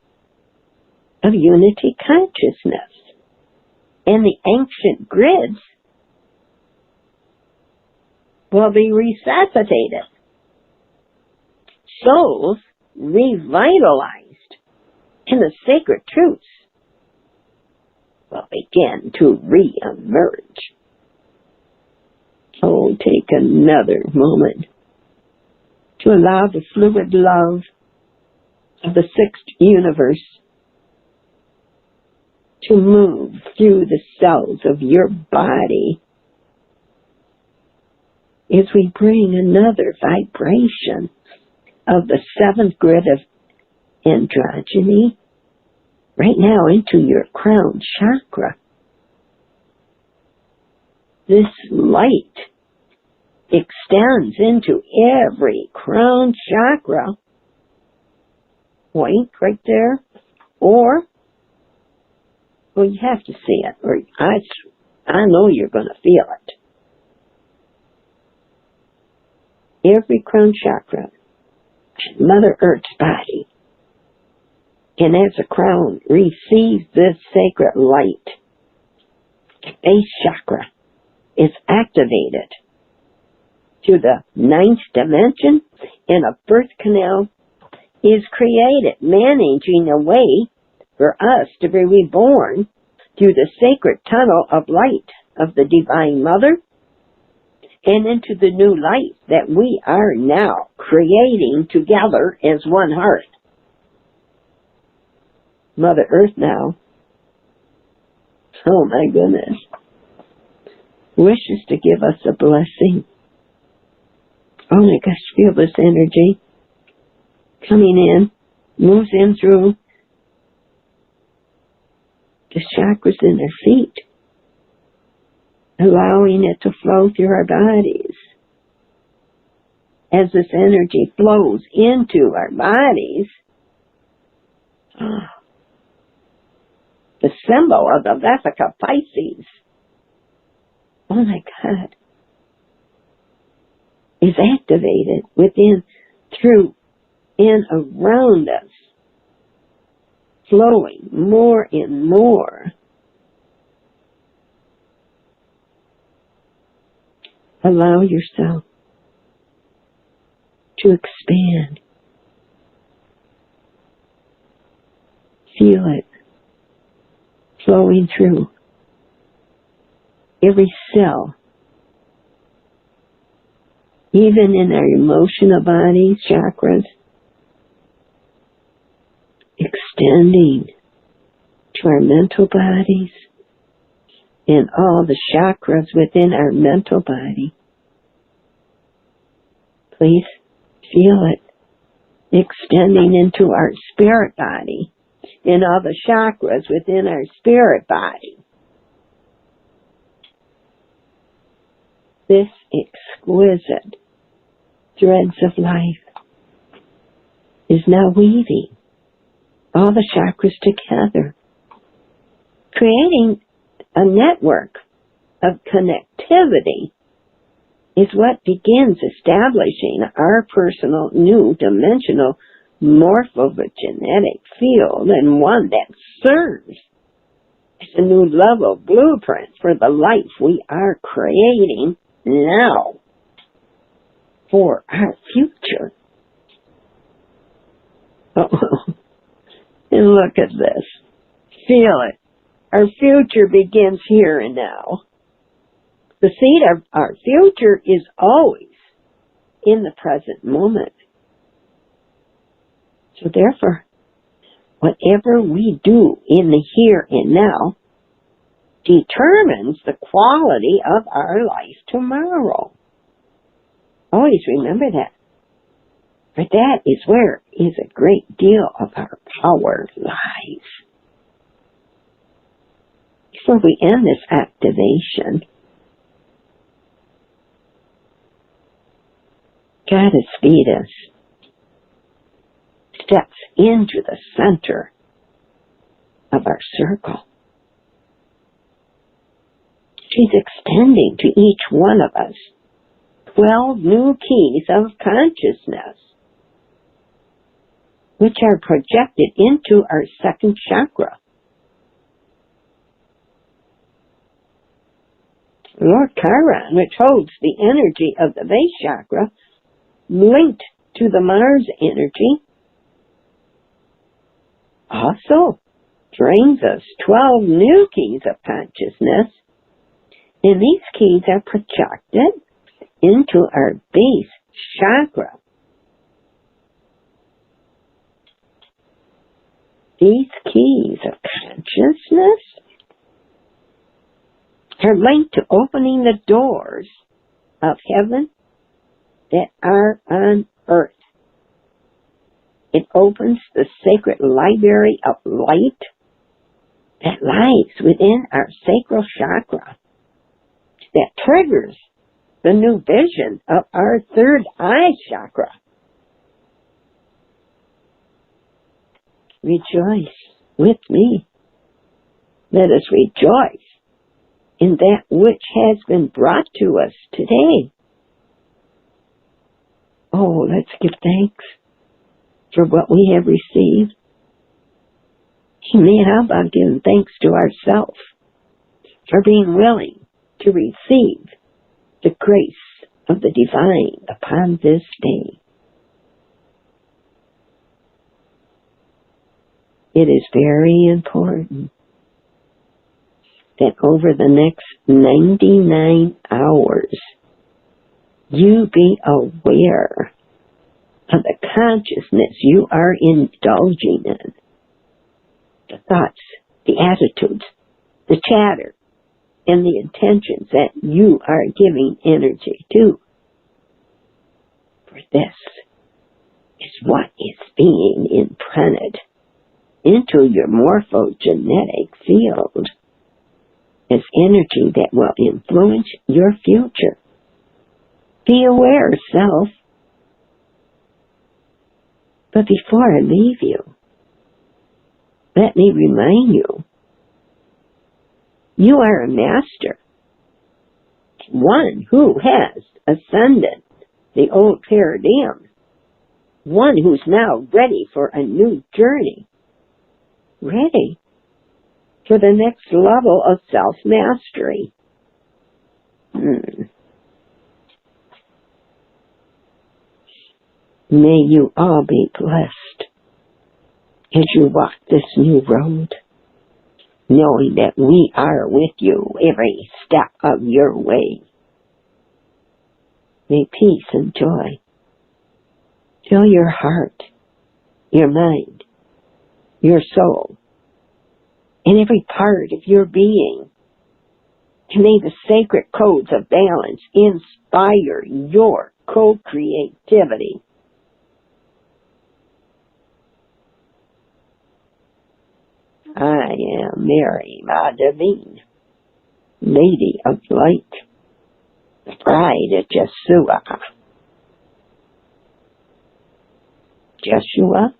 of unity consciousness. And the ancient grids will be resuscitated. Souls revitalized. And the sacred truths will begin to re-emerge. Oh, take another moment to allow the fluid love of the sixth universe to move through the cells of your body as we bring another vibration of the seventh grid of androgyny right now into your crown chakra. This light extends into every crown chakra. Point right there. Or, well, you have to see it, or I know you're going to feel it. Every crown chakra, Mother Earth's body. And as the crown receives this sacred light, the base chakra is activated to the ninth dimension, and a birth canal is created, managing a way for us to be reborn through the sacred tunnel of light of the Divine Mother and into the new life that we are now creating together as one heart. Mother Earth now, oh my goodness, wishes to give us a blessing. Oh my gosh, feel this energy coming in, moves in through the chakras in their feet, allowing it to flow through our bodies. As this energy flows into our bodies, the symbol of the Vesica Pisces, oh my God, is activated within, through, and around us, flowing more and more. Allow yourself to expand. Feel it flowing through every cell, even in our emotional bodies, chakras, extending to our mental bodies and all the chakras within our mental body. Please feel it extending into our spirit body and all the chakras within our spirit body. This exquisite threads of life is now weaving all the chakras together, creating a network of connectivity is what begins establishing our personal new dimensional morphogenetic field, and one that serves as a new level blueprint for the life we are creating now for our future. Oh, and look at this. Feel it. Our future begins here and now. The seed of our future is always in the present moment. So therefore, whatever we do in the here and now determines the quality of our life tomorrow. Always remember that. For that is where is a great deal of our power lies. Before we end this activation, Goddess Venus steps into the center of our circle. She's extending to each one of us 12 new keys of consciousness, which are projected into our second chakra. Lord Chiron, which holds the energy of the base chakra, linked to the Mars energy, also brings us 12 new keys of consciousness, and these keys are projected into our base chakra. These keys of consciousness are linked to opening the doors of heaven that are on earth. It opens the sacred library of light that lies within our sacral chakra, that triggers the new vision of our third eye chakra. Rejoice with me. Let us rejoice in that which has been brought to us today. Oh, let's give thanks for what we have received. Man, how about giving thanks to ourselves for being willing to receive the grace of the divine upon this day. It is very important that over the next 99 hours, you be aware of the consciousness you are indulging in. The thoughts, the attitudes, the chatter, and the intentions that you are giving energy to. For this is what is being imprinted into your morphogenetic field as energy that will influence your future. Be aware, self. But before I leave you, let me remind you, you are a master, one who has ascended the old paradigm, one who's now ready for a new journey, ready for the next level of self-mastery. May you all be blessed as you walk this new road, knowing that we are with you every step of your way. May peace and joy fill your heart, your mind, your soul, and every part of your being. And may the sacred codes of balance inspire your co-creativity. I am Mary, my divine, Lady of Light, the bride of Yeshua. Yeshua?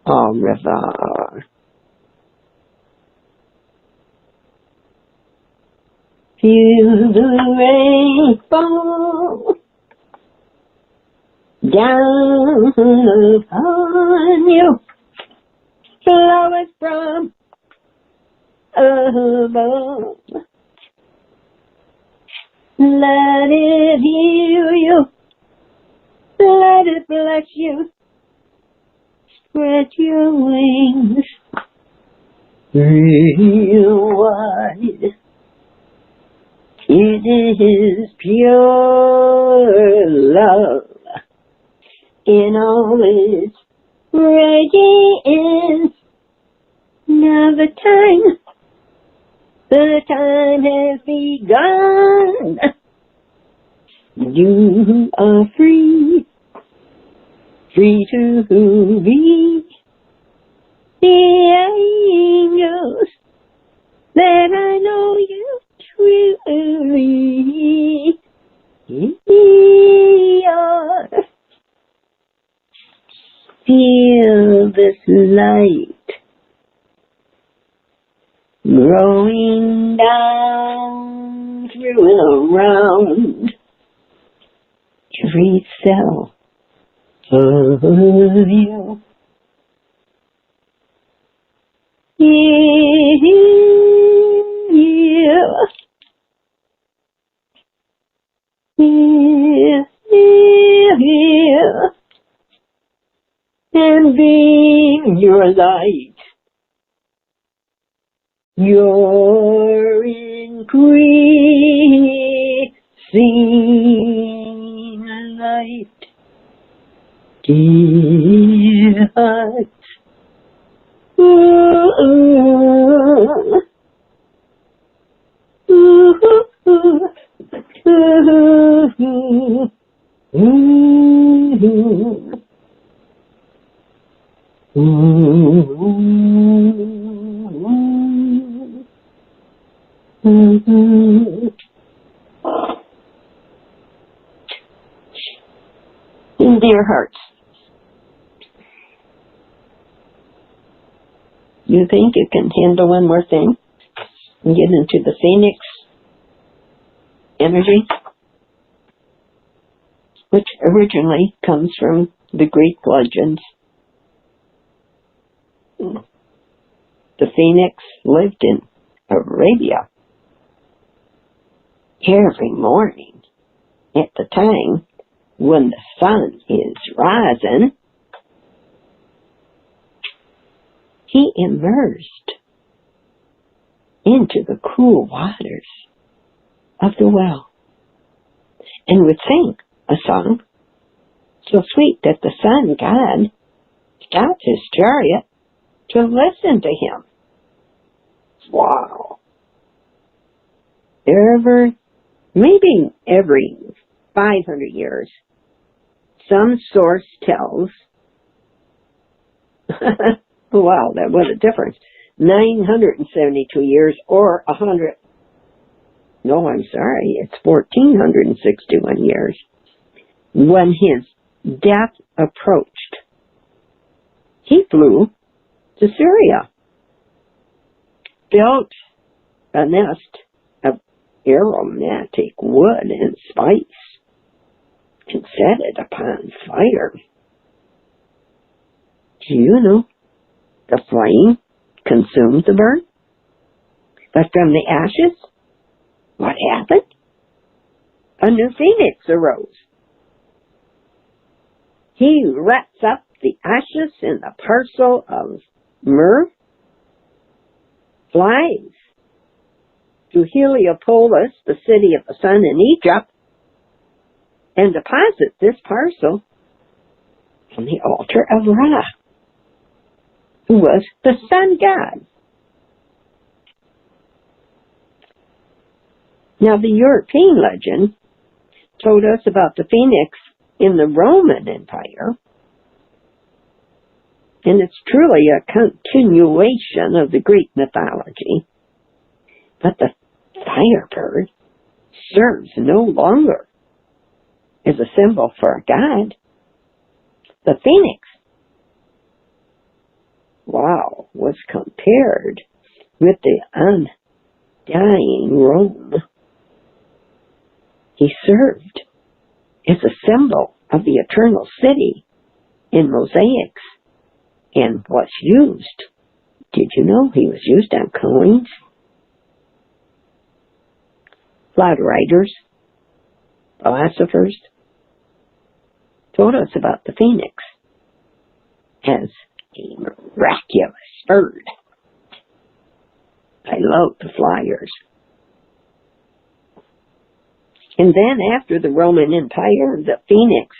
Au revoir. Feel the rain fall down upon you, flowers from above. Let it heal you, let it bless you. Spread your wings real wide. It is pure love in all its radiance. Now the time has begun. You are free to be the angels that I know you truly are. Feel this light growing down through and around every cell of you. And being your light, your increasing light, dear heart. Dear hearts, you think you can handle one more thing and get into the Phoenix energy, which originally comes from the Greek legends. The Phoenix lived in Arabia. Every morning, at the time when the sun is rising, he immersed into the cool waters of the well and would sing a song so sweet that the sun god stopped his chariot to listen to him. Wow. Maybe every 500 years, some source tells, wow, that was a difference, 972 years or 100, no, I'm sorry, it's 1,461 years, when his death approached. He flew to Syria, built a nest of aromatic wood and spice, and set it upon fire. Do you know the flame consumed the burn? But from the ashes, what happened? A new phoenix arose. He wraps up the ashes in a parcel of myrrh, flies to Heliopolis, the city of the sun in Egypt, and deposits this parcel on the altar of Ra, who was the sun god. Now, the European legend told us about the phoenix in the Roman Empire, and it's truly a continuation of the Greek mythology. But the firebird serves no longer as a symbol for a god. The phoenix, wow, was compared with the undying Rome. He served as a symbol of the eternal city in mosaics and was used. Did you know he was used on coins? Cloud writers, philosophers told us about the phoenix as a miraculous bird I love the flyers. And then after the Roman Empire, the phoenix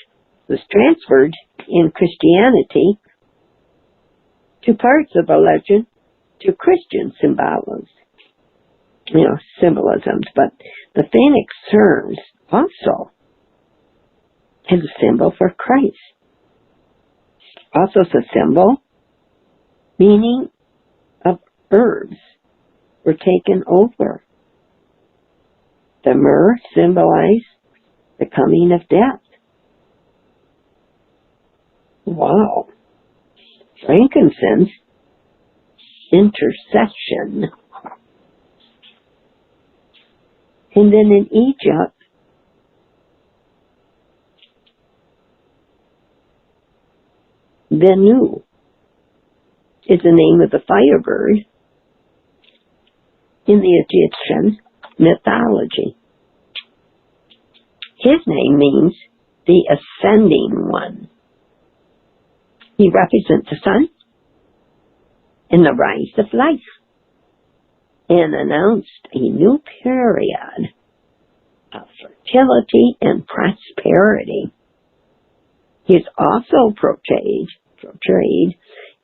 was transferred in Christianity to parts of the legend to Christian symbolisms. But the phoenix serves also as a symbol for Christ. Also, it's a symbol meaning of herbs were taken over. The myrrh symbolized the coming of death. Wow. Frankincense, intercession. And then in Egypt, Bennu is the name of the firebird in the Egyptian mythology. His name means the ascending one. He represents the sun and the rise of life and announced a new period of fertility and prosperity. He is also portrayed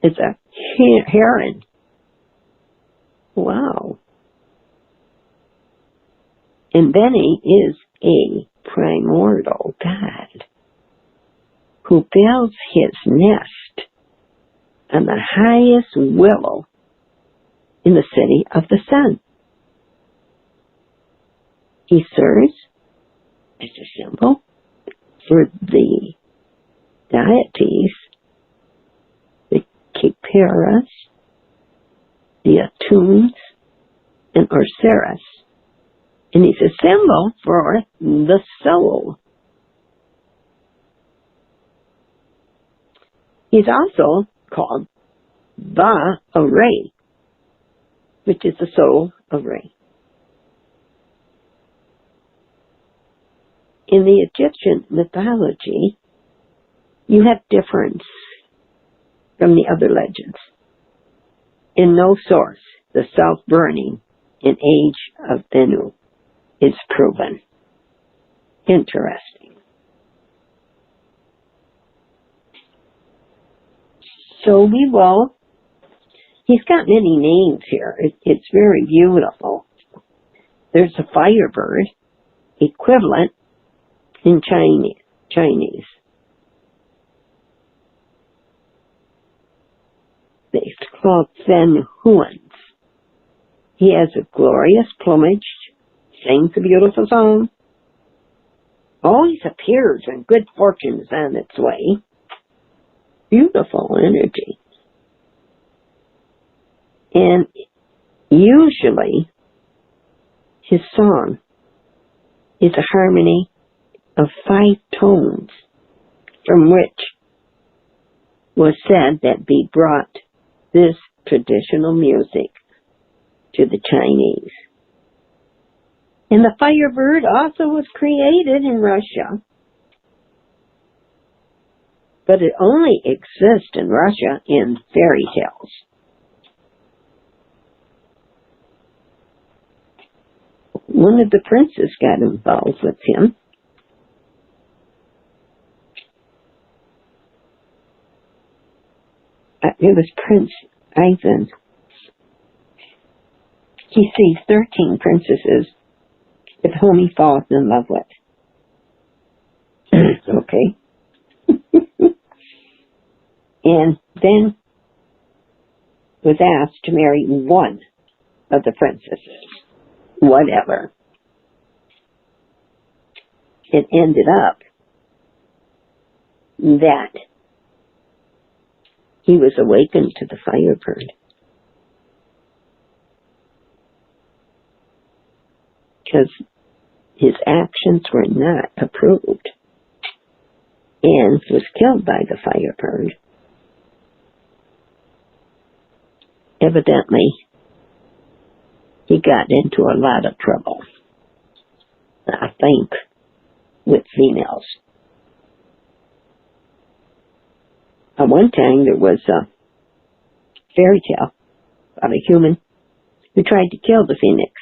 as a heron. Wow. And Beni is a primordial god who builds his nest on the highest willow in the city of the sun. He serves as a symbol for the deities, the Kiparas, the Atuns, and Osiris. And he's a symbol for the soul. He's also called the Array, which is the soul of Re. In the Egyptian mythology, you have difference from the other legends. In no source, the self-burning in age of Bennu is proven. Interesting. So he's got many names here. It's very beautiful. There's a firebird equivalent in Chinese. It's called Fen Huans. He has a glorious plumage, sings a beautiful song, always appears when good fortune is on its way. Beautiful energy. And usually his song is a harmony of 5 tones, from which was said that he brought this traditional music to the Chinese. And the firebird also was created in Russia, but it only exists in Russia in fairy tales. One of the princes got involved with him. It was Prince Ivan. He sees 13 princesses with whom he falls in love with. Okay. And then was asked to marry one of the princesses. Whatever. It ended up that he was awakened to the firebird. Because his actions were not approved, and was killed by the firebird. Evidently, he got into a lot of trouble, I think, with females. At one time, there was a fairy tale about a human who tried to kill the phoenix.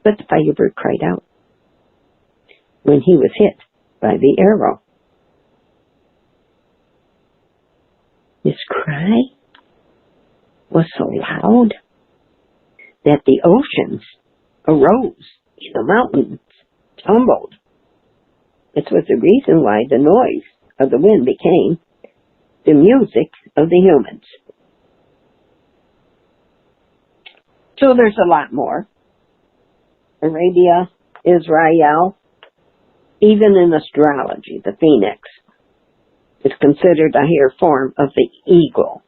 But the firebird cried out when he was hit by the arrow. His cry was so loud that the oceans arose and the mountains tumbled. This was the reason why the noise of the wind became the music of the humans. So there's a lot more. Arabia, Israel, even in astrology, the phoenix is considered a higher form of the eagle.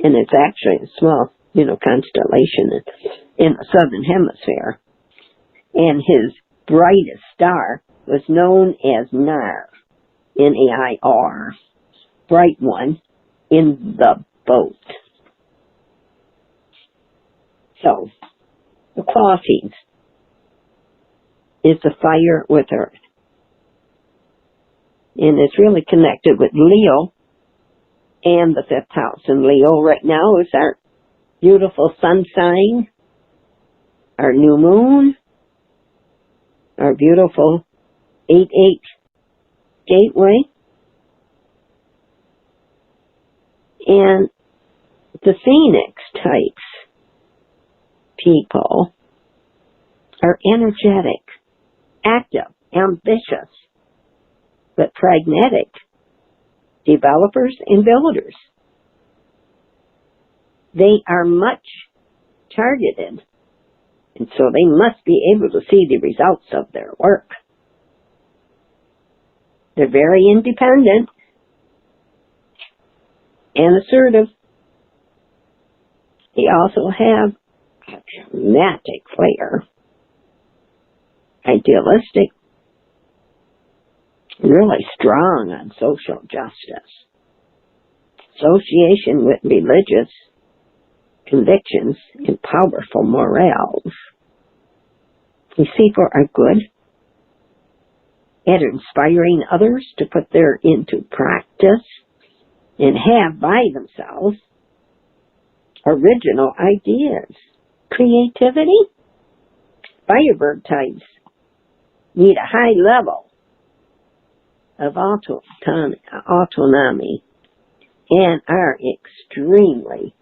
And it's actually a small, constellation in the southern hemisphere. And his brightest star was known as Nar, N-A-I-R, bright one in the boat. So, the qualities is the fire with earth. And it's really connected with Leo and the 5th house. And Leo right now is our beautiful sun sign, our new moon, our beautiful 8-8 gateway. And the phoenix types people are energetic, active, ambitious, but pragmatic, developers and builders. They are much targeted, and so they must be able to see the results of their work. They're very independent and assertive. They also have a dramatic flair, idealistic, really strong on social justice, association with religious convictions, and powerful morals. You see, for our good, at inspiring others to put their into practice and have by themselves original ideas, creativity. Firebird types need a high level of autonomy and are extremely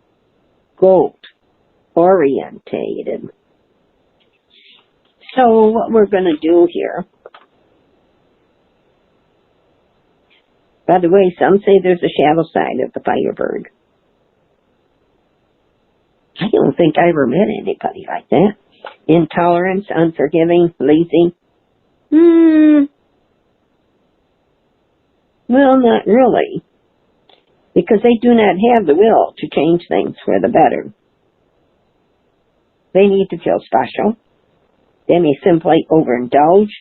goal-orientated. So what we're going to do here, by the way, some say there's a shadow side of the Firebird. I don't think I ever met anybody like that. Intolerance, unforgiving, lazy. Well, not really. Because they do not have the will to change things for the better. They need to feel special. They may simply overindulge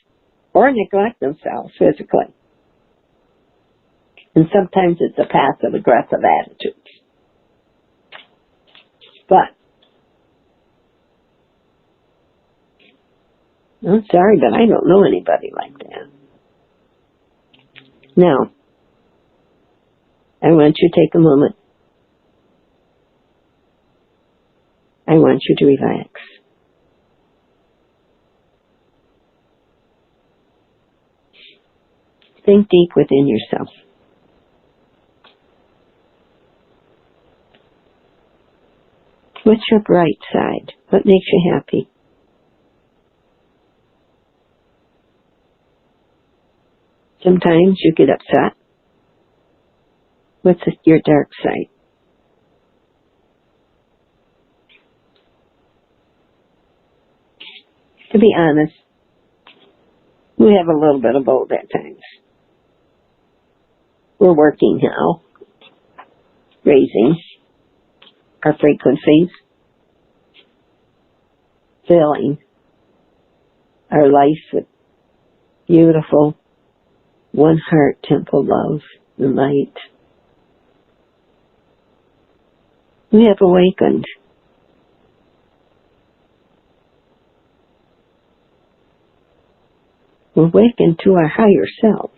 or neglect themselves physically. And sometimes it's a passive-aggressive attitude. But, I'm sorry, but I don't know anybody like that. Now, I want you to take a moment. I want you to relax. Think deep within yourself. What's your bright side? What makes you happy? Sometimes you get upset. What's your dark side? To be honest, we have a little bit of both at times. We're working now, raising our frequencies, filling our life with beautiful one heart temple love and light. We have awakened. We're awakened to our higher selves.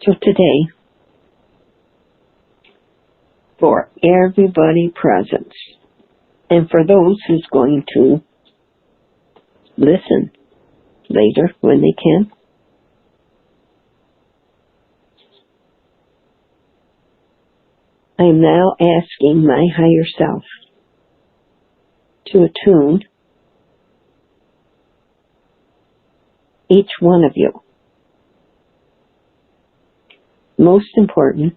So today, for everybody present, and for those who's going to listen later when they can, I am now asking my higher self to attune each one of you. Most important,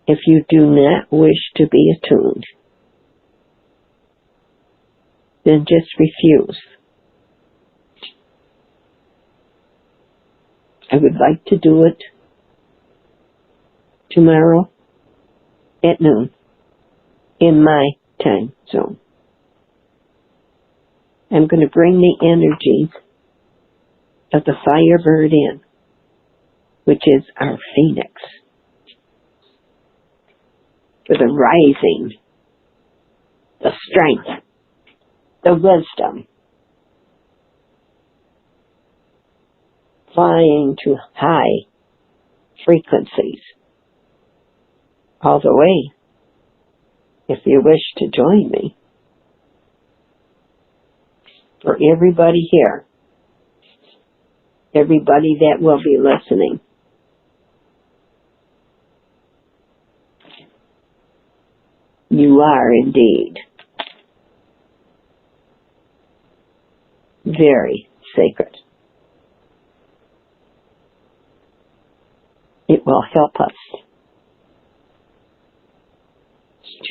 if you do not wish to be attuned, then just refuse. I would like to do it tomorrow at noon in my time zone. I'm going to bring the energy of the Firebird in, which is our Phoenix, for the rising, the strength, the wisdom, flying to high frequencies all the way. If you wish to join me, for everybody here, everybody that will be listening, you are indeed very sacred. It will help us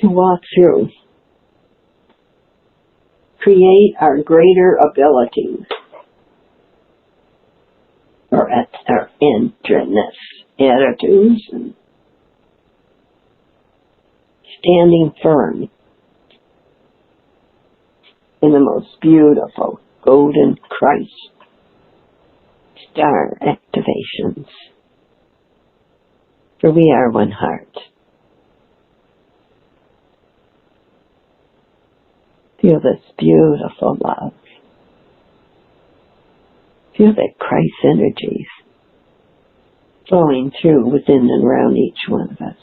to walk through, create our greater abilities, or our enterness attitudes, and standing firm in the most beautiful golden Christ star activations. For we are one heart. Feel this beautiful love. Feel that Christ energies flowing through within and around each one of us.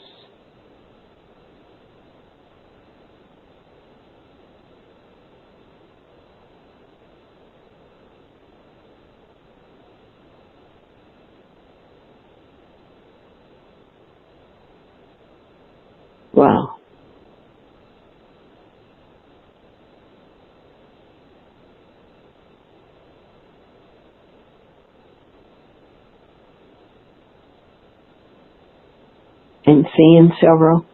Wow. And seeing several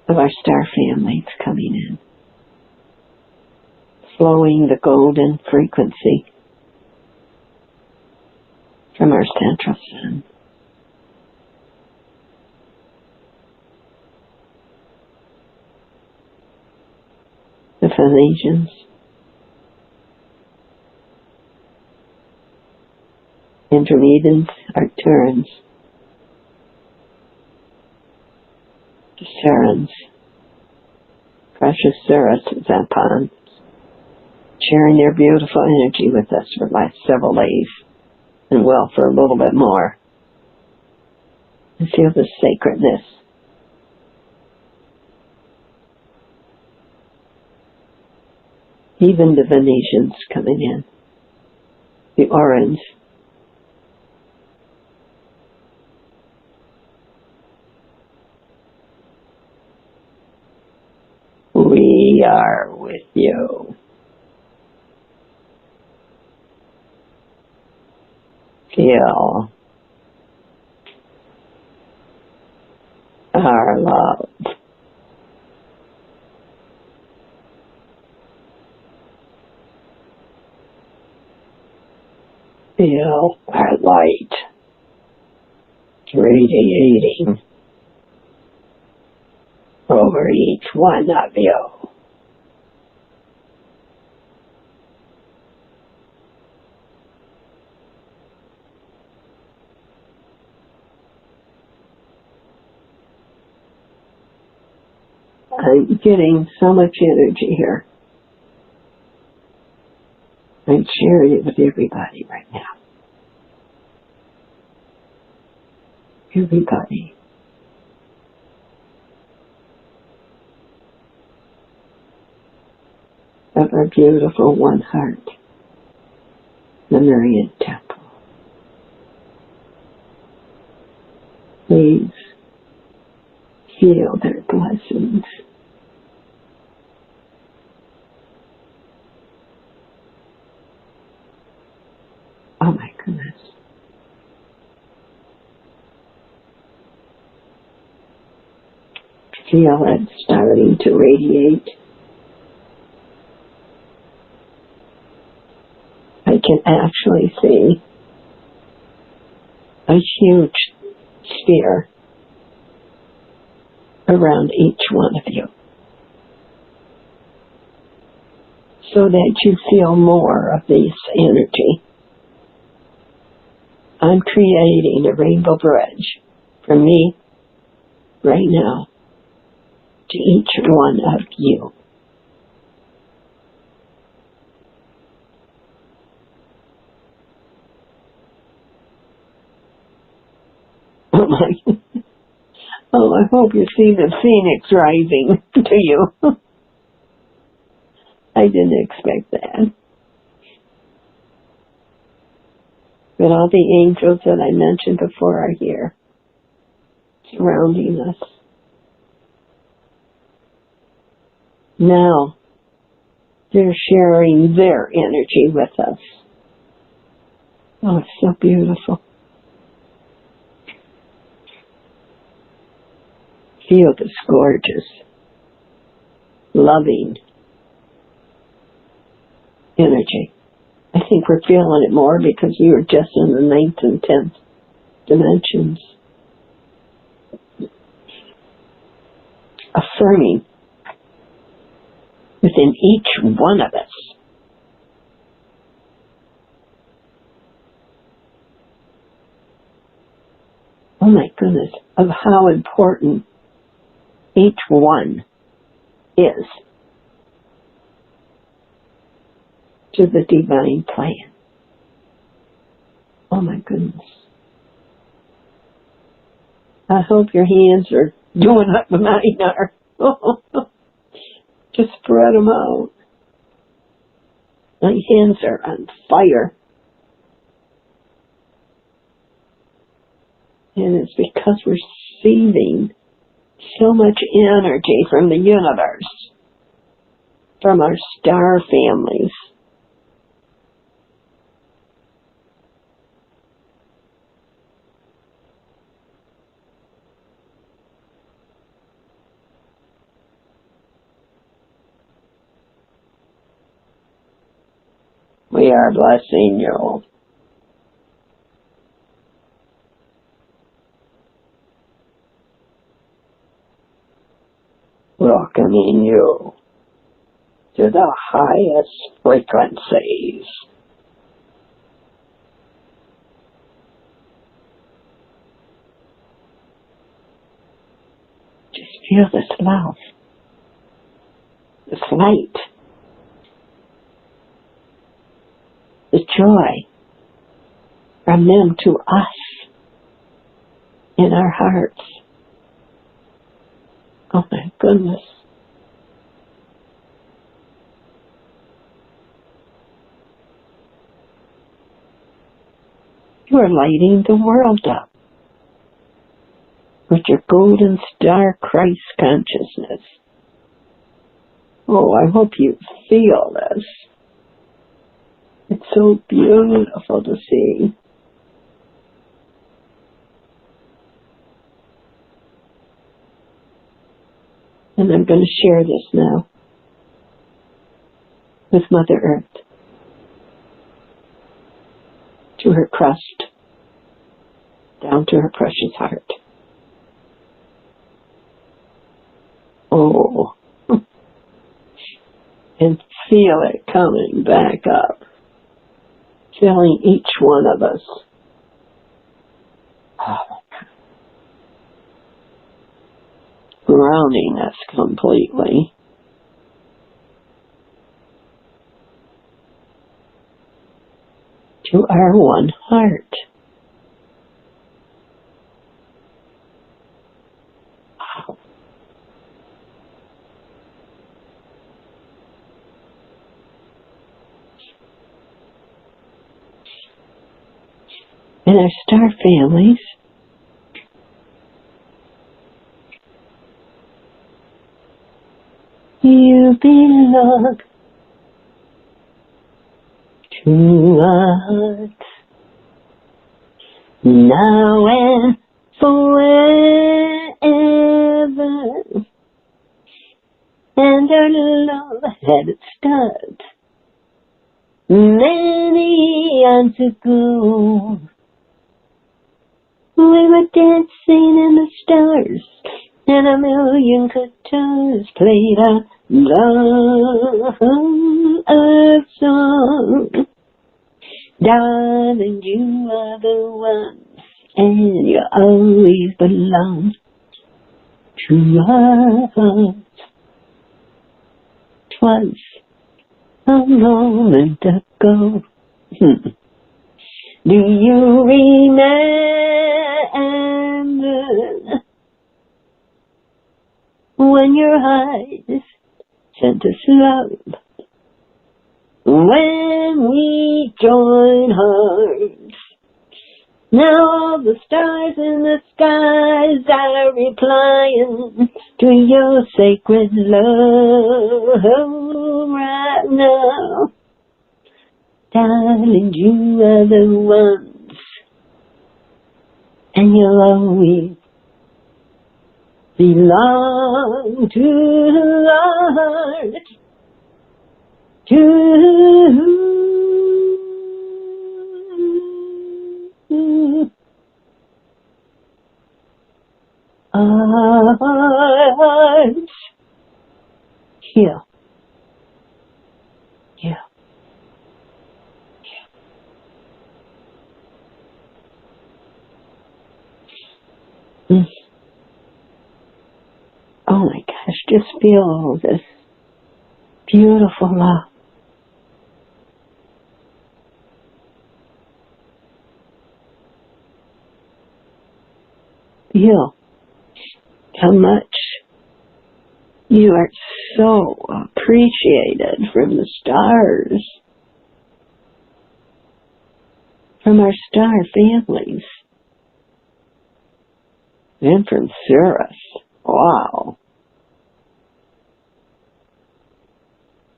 of our star families coming in, flowing the golden frequency from our central sun. The Phoenicians, Intermedians, Arcturians, the Serens, precious Zapans, sharing their beautiful energy with us for the last several days, and well, for a little bit more. And feel the sacredness. Even the Venetians coming in, the orange, we are with you. Feel our love. Feel our light radiating over each one of you. I'm getting so much energy here. I'm sharing it with everybody right now. everybody. Of our beautiful One Heart Lemurian temple. Please feel their blessings. Oh my goodness. Feel it starting to radiate. I can actually see a huge sphere around each one of you, so that you feel more of this energy. I'm creating a rainbow bridge from me right now to each one of you. Oh my! Oh, I hope you see the phoenix rising to you. I didn't expect that. But all the angels that I mentioned before are here, surrounding us. Now, they're sharing their energy with us. Oh, it's so beautiful. Feel this gorgeous, loving energy. I think we're feeling it more because we were just in the 9th and 10th dimensions. Affirming within each one of us. Oh my goodness, of how important each one is to the divine plan. Oh my goodness. I hope your hands are doing what mine are. Just spread them out. My hands are on fire. And it's because we're receiving so much energy from the universe, from our star families. We are blessing you. Welcoming you to the highest frequencies. Just feel this love, this light, the joy from them to us in our hearts. Oh my goodness. You are lighting the world up with your golden star Christ consciousness. Oh, I hope you feel this. It's so beautiful to see. And I'm going to share this now with Mother Earth to her crust, down to her precious heart. Oh, and feel it coming back up, filling each one of us. Oh, grounding us completely. To our one heart. and our star families. You belong to us now and forever. And our love had its start many years ago. We were dancing in the stars, and a million guitars played our love song. Darling, you are the one, and you always belong to us. 'Twas a moment ago. Do you remember when your eyes sent us love? When we join hearts, now all the stars in the skies are replying to your sacred love right now. Darling, you are the ones, and you'll always belong to our heart, to our hearts. Here. Here. Oh my gosh, just feel all this beautiful love. Feel how much you are so appreciated from the stars, from our star families, and from Sirius. Wow.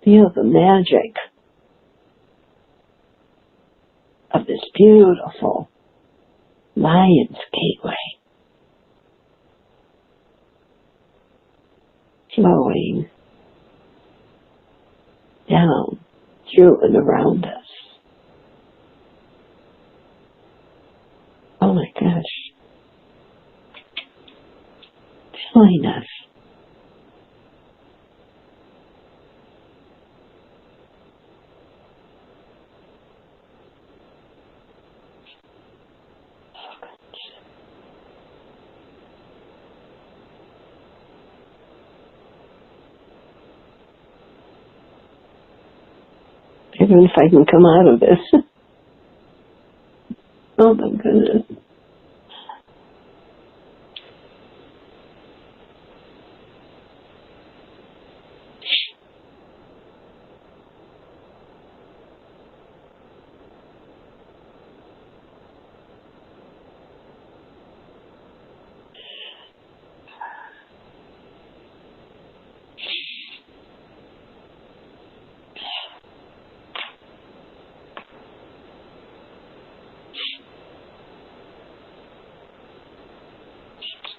Feel the magic of this beautiful Lion's Gateway flowing down through and around us. Oh my gosh. Filling us. Even if I can come out of this. Oh my goodness.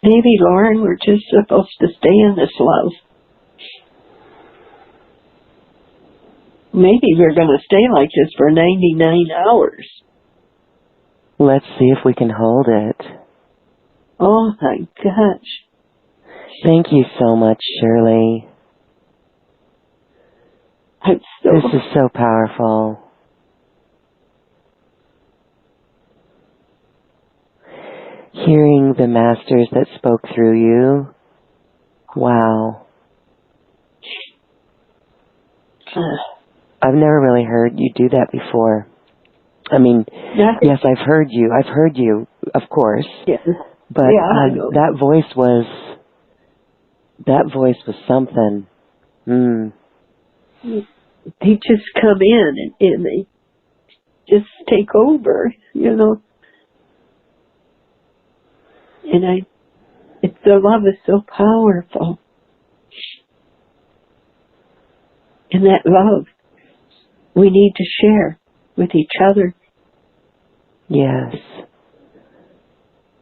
Maybe, Lauren, we're just supposed to stay in this love. Maybe we're going to stay like this for 99 hours. Let's see if we can hold it. Oh my gosh. Thank you so much, Shirley. This is so powerful. Hearing the masters that spoke through you. Wow. I've never really heard you do that before. I mean, yes, I've heard you. I've heard you, of course. Yes. But that voice was something. They just come in and they just take over, you know. And the love is so powerful. And that love we need to share with each other. Yes.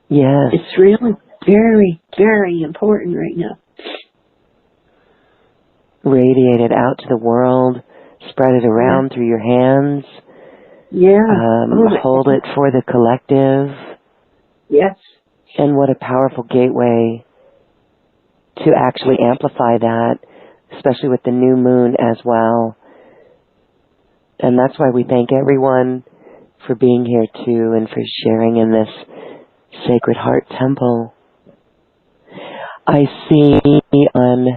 Yes. It's really very, very important right now. Radiate it out to the world. Spread it around through your hands. Yeah. Hold it for the collective. Yes. And what a powerful gateway to actually amplify that, especially with the new moon as well. And that's why we thank everyone for being here too and for sharing in this Sacred Heart Temple. I see on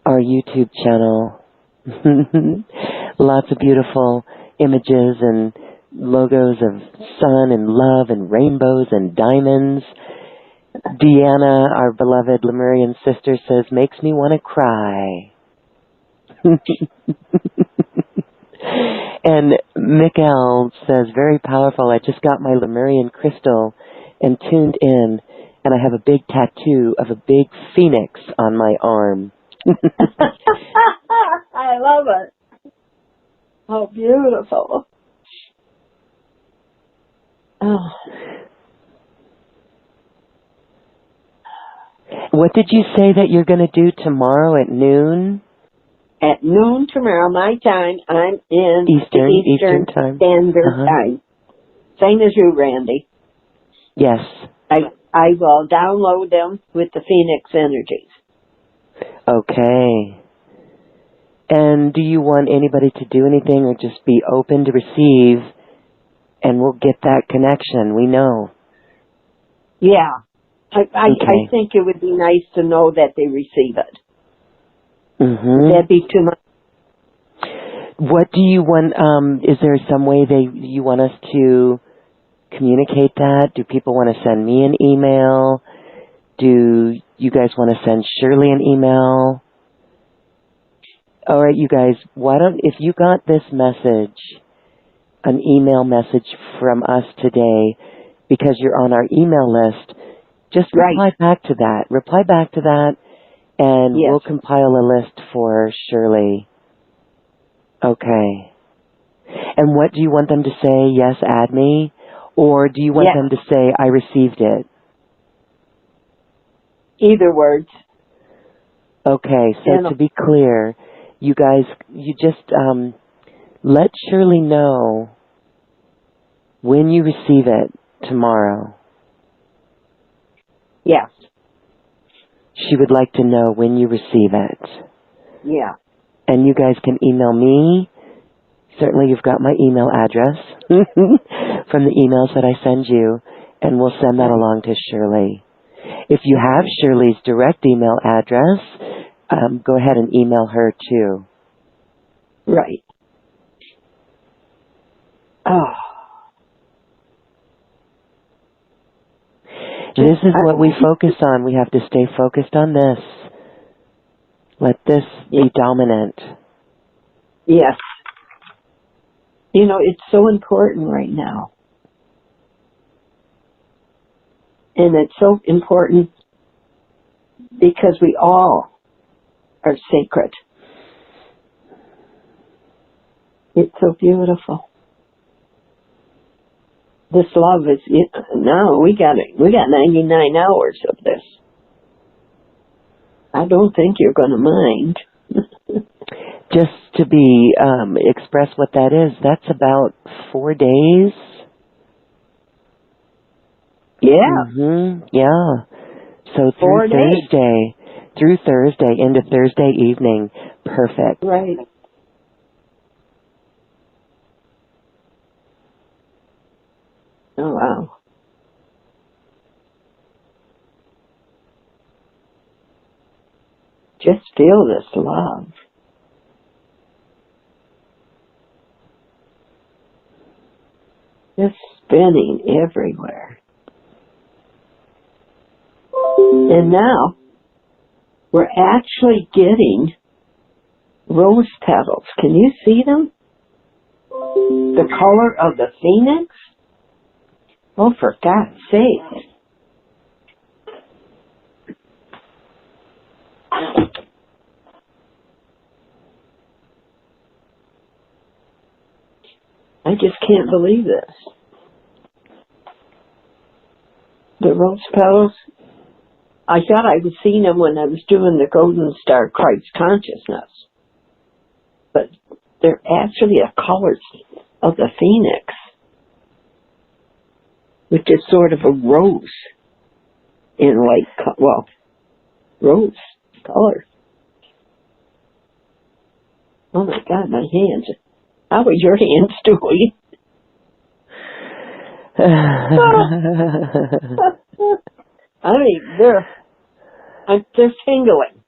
our YouTube channel lots of beautiful images and logos of sun and love and rainbows and diamonds. Deanna, our beloved Lemurian sister, says, makes me want to cry. And Mikkel says, very powerful. I just got my Lemurian crystal and tuned in, and I have a big tattoo of a big phoenix on my arm. I love it. Oh, beautiful. Oh. What did you say that you're going to do tomorrow at noon? At noon tomorrow, my time, I'm in Eastern time. Standard Time. Same as you, Randy. Yes. I will download them with the Phoenix energies. Okay. And do you want anybody to do anything or just be open to receive, and we'll get that connection? We know. Yeah. I Okay. think it would be nice to know that they receive it. Mm-hmm. Would that be too much? What do you want, is there some way you want us to communicate that? Do people want to send me an email? Do you guys want to send Shirley an email? All right, you guys, if you got this message, an email message from us today, because you're on our email list, just reply back to that. Reply back to that, and we'll compile a list for Shirley. Okay. And what do you want them to say? Yes, add me? Or do you want them to say, I received it? Either words. Okay, so to be clear, you guys, you just let Shirley know when you receive it tomorrow. Yes. She would like to know when you receive it. Yeah. And you guys can email me. Certainly you've got my email address from the emails that I send you, and we'll send that along to Shirley. If you have Shirley's direct email address, go ahead and email her too. Right. Oh. This is what we focus on. We have to stay focused on this. Let this be dominant. Yes. You know, it's so important right now. And it's so important because we all are sacred. It's so beautiful. This love is, now we got 99 hours of this. I don't think you're going to mind. Just to be, express what that is, that's about 4 days. Yeah. Yeah. So through 4 days. Through Thursday, into Thursday evening. Perfect. Right. Oh, wow. Just feel this love. Just spinning everywhere. And now, we're actually getting rose petals. Can you see them? The color of the phoenix? Oh, for God's sake. I just can't believe this. The rose petals, I thought I was seeing them when I was doing the Golden Star Christ Consciousness. But they're actually the colors of the phoenix, which is sort of a rose in rose color. Oh my God, my hands. How are your hands doing? I mean, they're tingling.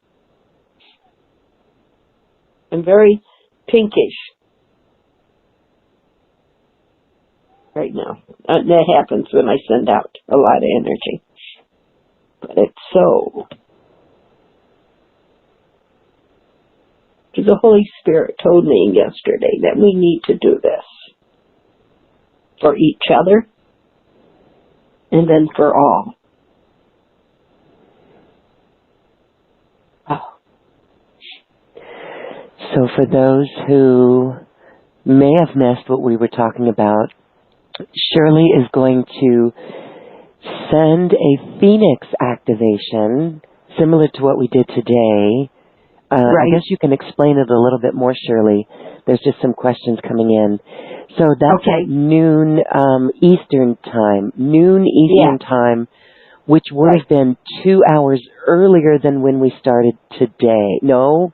I'm very pinkish right now. That happens when I send out a lot of energy. But it's so... The Holy Spirit told me yesterday that we need to do this for each other and then for all. Oh. So for those who may have missed what we were talking about, Shirley is going to send a Phoenix activation similar to what we did today. Right. I guess you can explain it a little bit more, Shirley. There's just some questions coming in. So that's at noon Eastern time, which would have been 2 hours earlier than when we started today. No,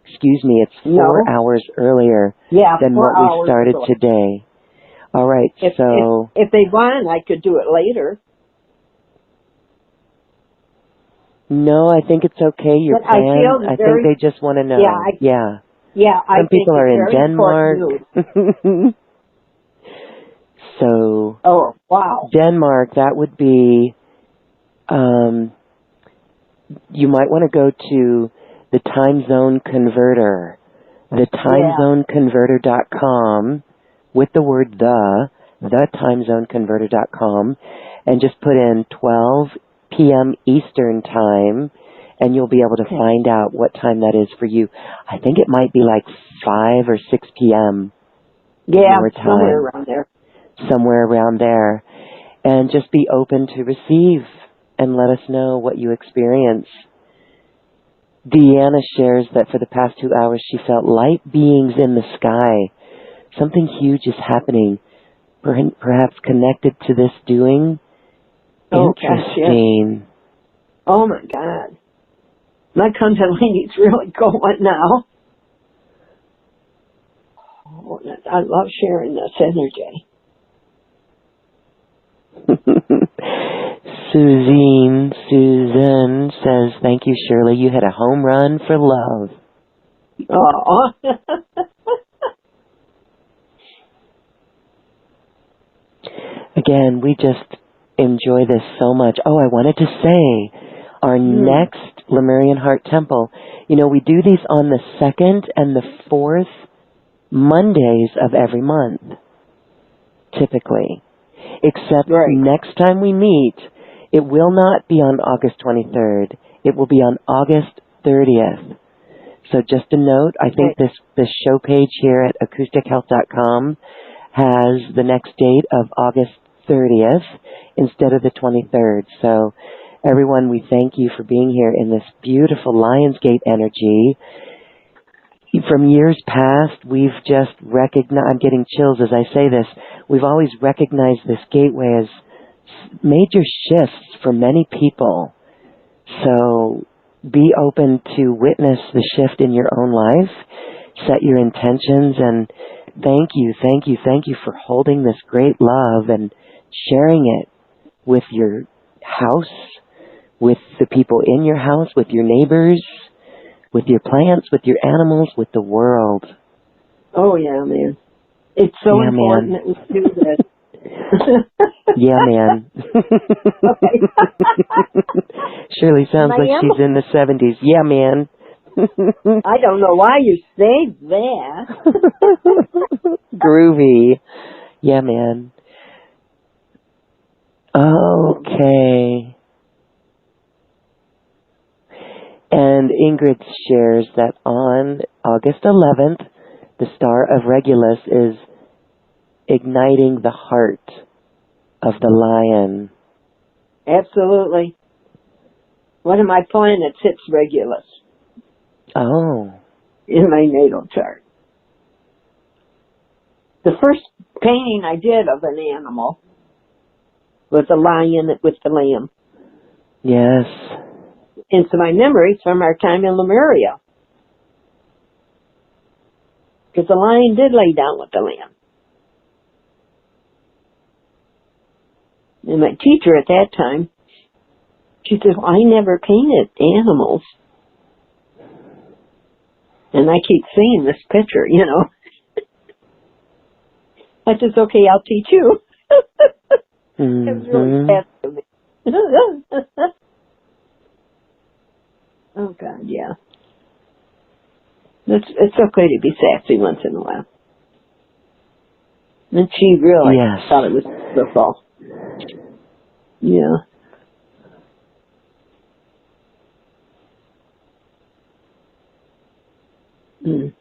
excuse me, it's 4 hours earlier than what we started today. All right, if they want, I could do it later. No, I think it's okay. Your plan. I think they just want to know. Some people are in Denmark. So. Oh, wow. Denmark, that would be. You might want to go to the time zone converter, the timezoneconverter.com with the word the timezoneconverter.com, and just put in 12 p.m. Eastern time, and you'll be able to find out what time that is for you. I think it might be like 5 or 6 p.m. your time. Somewhere around there. Somewhere around there. And just be open to receive and let us know what you experience. Deanna shares that for the past 2 hours she felt light beings in the sky. Something huge is happening, perhaps connected to this doing. Interesting. Gosh, yes. Oh my God. My Kundalini's really going now. Oh, I love sharing this energy. Susan says, thank you, Shirley. You hit a home run for love. Oh. Again, we just enjoy this so much. Oh, I wanted to say, our next Lemurian Heart Temple, we do these on the 2nd and the 4th Mondays of every month, typically. Except next time we meet, it will not be on August 23rd. It will be on August 30th. So just a note, I think this show page here at acoustichealth.com has the next date of August 30th instead of the 23rd. So everyone, we thank you for being here in this beautiful Lionsgate energy. From years past, we've just recognized, I'm getting chills as I say this, we've always recognized this gateway as major shifts for many people. So be open to witness the shift in your own life, set your intentions, and thank you for holding this great love and sharing it with your house, with the people in your house, with your neighbors, with your plants, with your animals, with the world. Oh, yeah, man. It's so important that we do this. Yeah, man. Shirley sounds like she's in the 70s. Yeah, man. I don't know why you say that. Groovy. Yeah, man. Okay. And Ingrid shares that on August 11th, the star of Regulus is igniting the heart of the lion. Absolutely. One of my planets hits Regulus. Oh. In my natal chart. The first painting I did of an animal was a lion with the lamb. Yes. And so my memories from our time in Lemuria. Because the lion did lay down with the lamb. And my teacher at that time, she said, well, I never painted animals. And I keep seeing this picture, you know. I said, okay, I'll teach you. It was really fascinating. Oh, God, yeah. It's okay to be sassy once in a while. And she really thought it was beautiful. Yeah. Mm.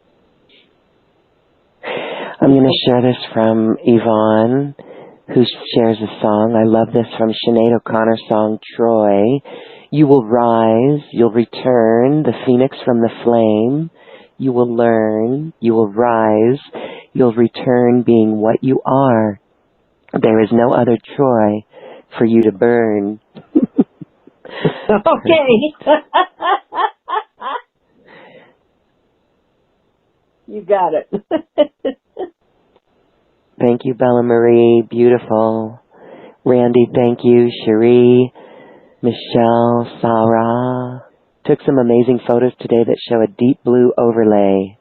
I'm going to share this from Yvonne, who shares a song. I love this from Sinead O'Connor's song, Troy. You will rise, you'll return, the phoenix from the flame. You will learn, you will rise, you'll return being what you are. There is no other Troy for you to burn. Okay. You got it. Thank you, Bella Marie. Beautiful. Randy, thank you. Cherie, Michelle, Sarah. Took some amazing photos today that show a deep blue overlay.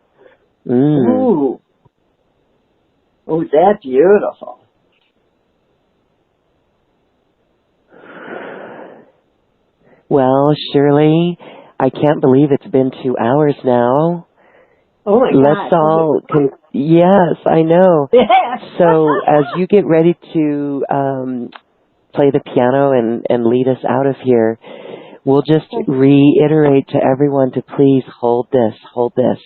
Ooh. Oh, that's beautiful. Well, Shirley, I can't believe it's been 2 hours now. Oh, my Let's God. all... yes, I know. So as you get ready to play the piano and lead us out of here, we'll just reiterate to everyone to please hold this,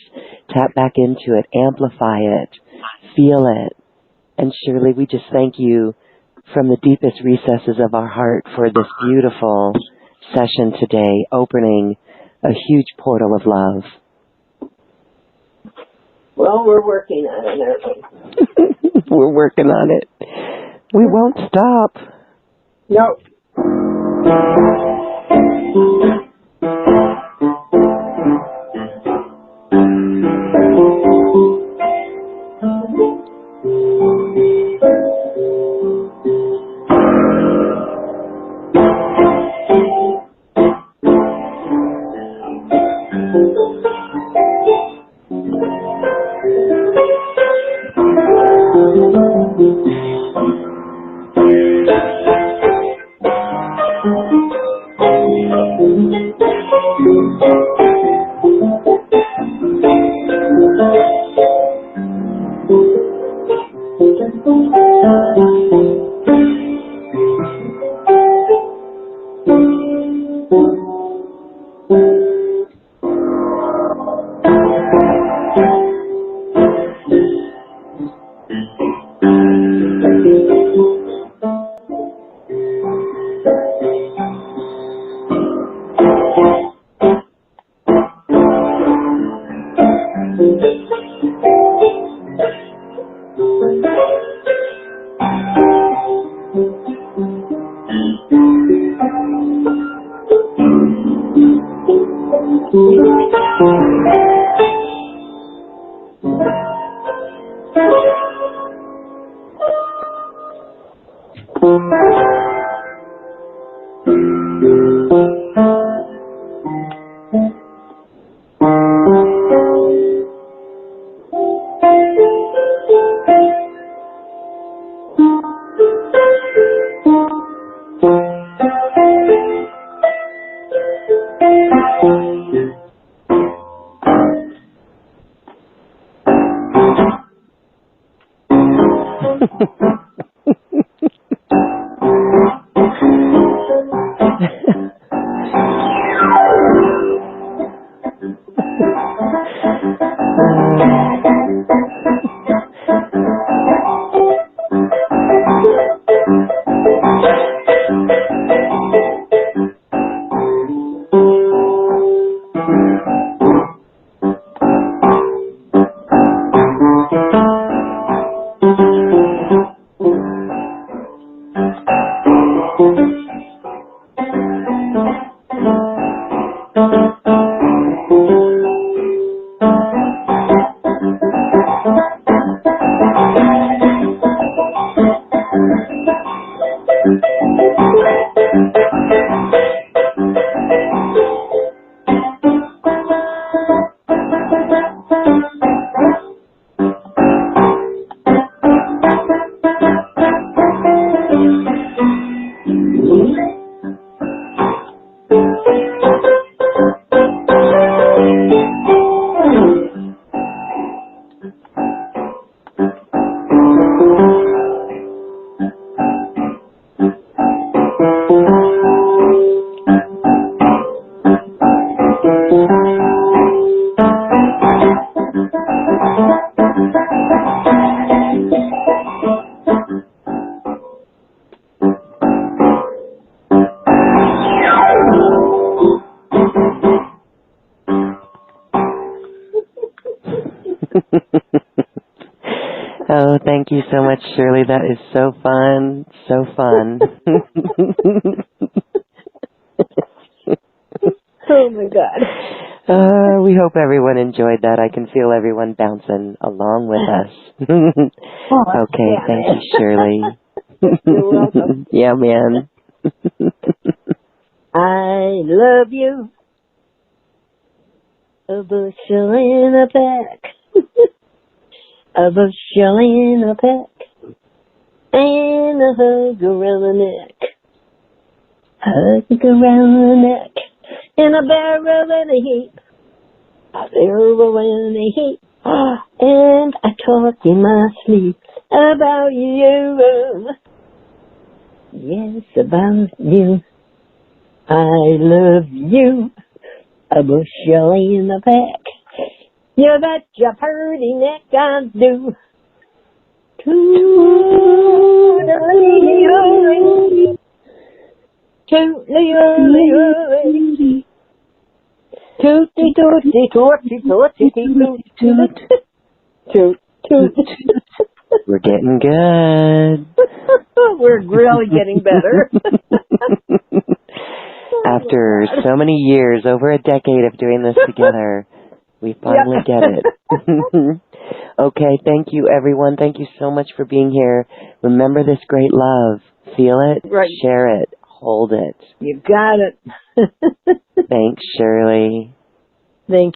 tap back into it, amplify it, feel it. And Shirley, we just thank you from the deepest recesses of our heart for this beautiful session today, opening a huge portal of love. Well, we're working on it, aren't we? We're working on it. We won't stop. No. Oh, thank you so much, Shirley. That is so fun. So fun. Oh, my God. We hope everyone enjoyed that. I can feel everyone bouncing along with us. Okay, yeah, thank you, Shirley. You're welcome. Yeah, man. I love you. A bushel in a peck. A bushel in a peck. And a hug around the neck. Hug around the neck. In a barrel in a heap. A barrel in a heap. And I talk in my sleep about you. Yes, about you. I love you. A bushel in a peck. You bet your pretty neck I do. Toot-a-lee-o-lee. Toot-lee-o-lee-o-lee. Toot-toot-toot-toot-toot-toot. Toot, toot. We're getting good. We're really getting better. After so many years, over a decade of doing this together, we finally get it. Okay, thank you, everyone. Thank you so much for being here. Remember this great love. Feel it, Right. share it, hold it. You got it. Thanks, Shirley. Thank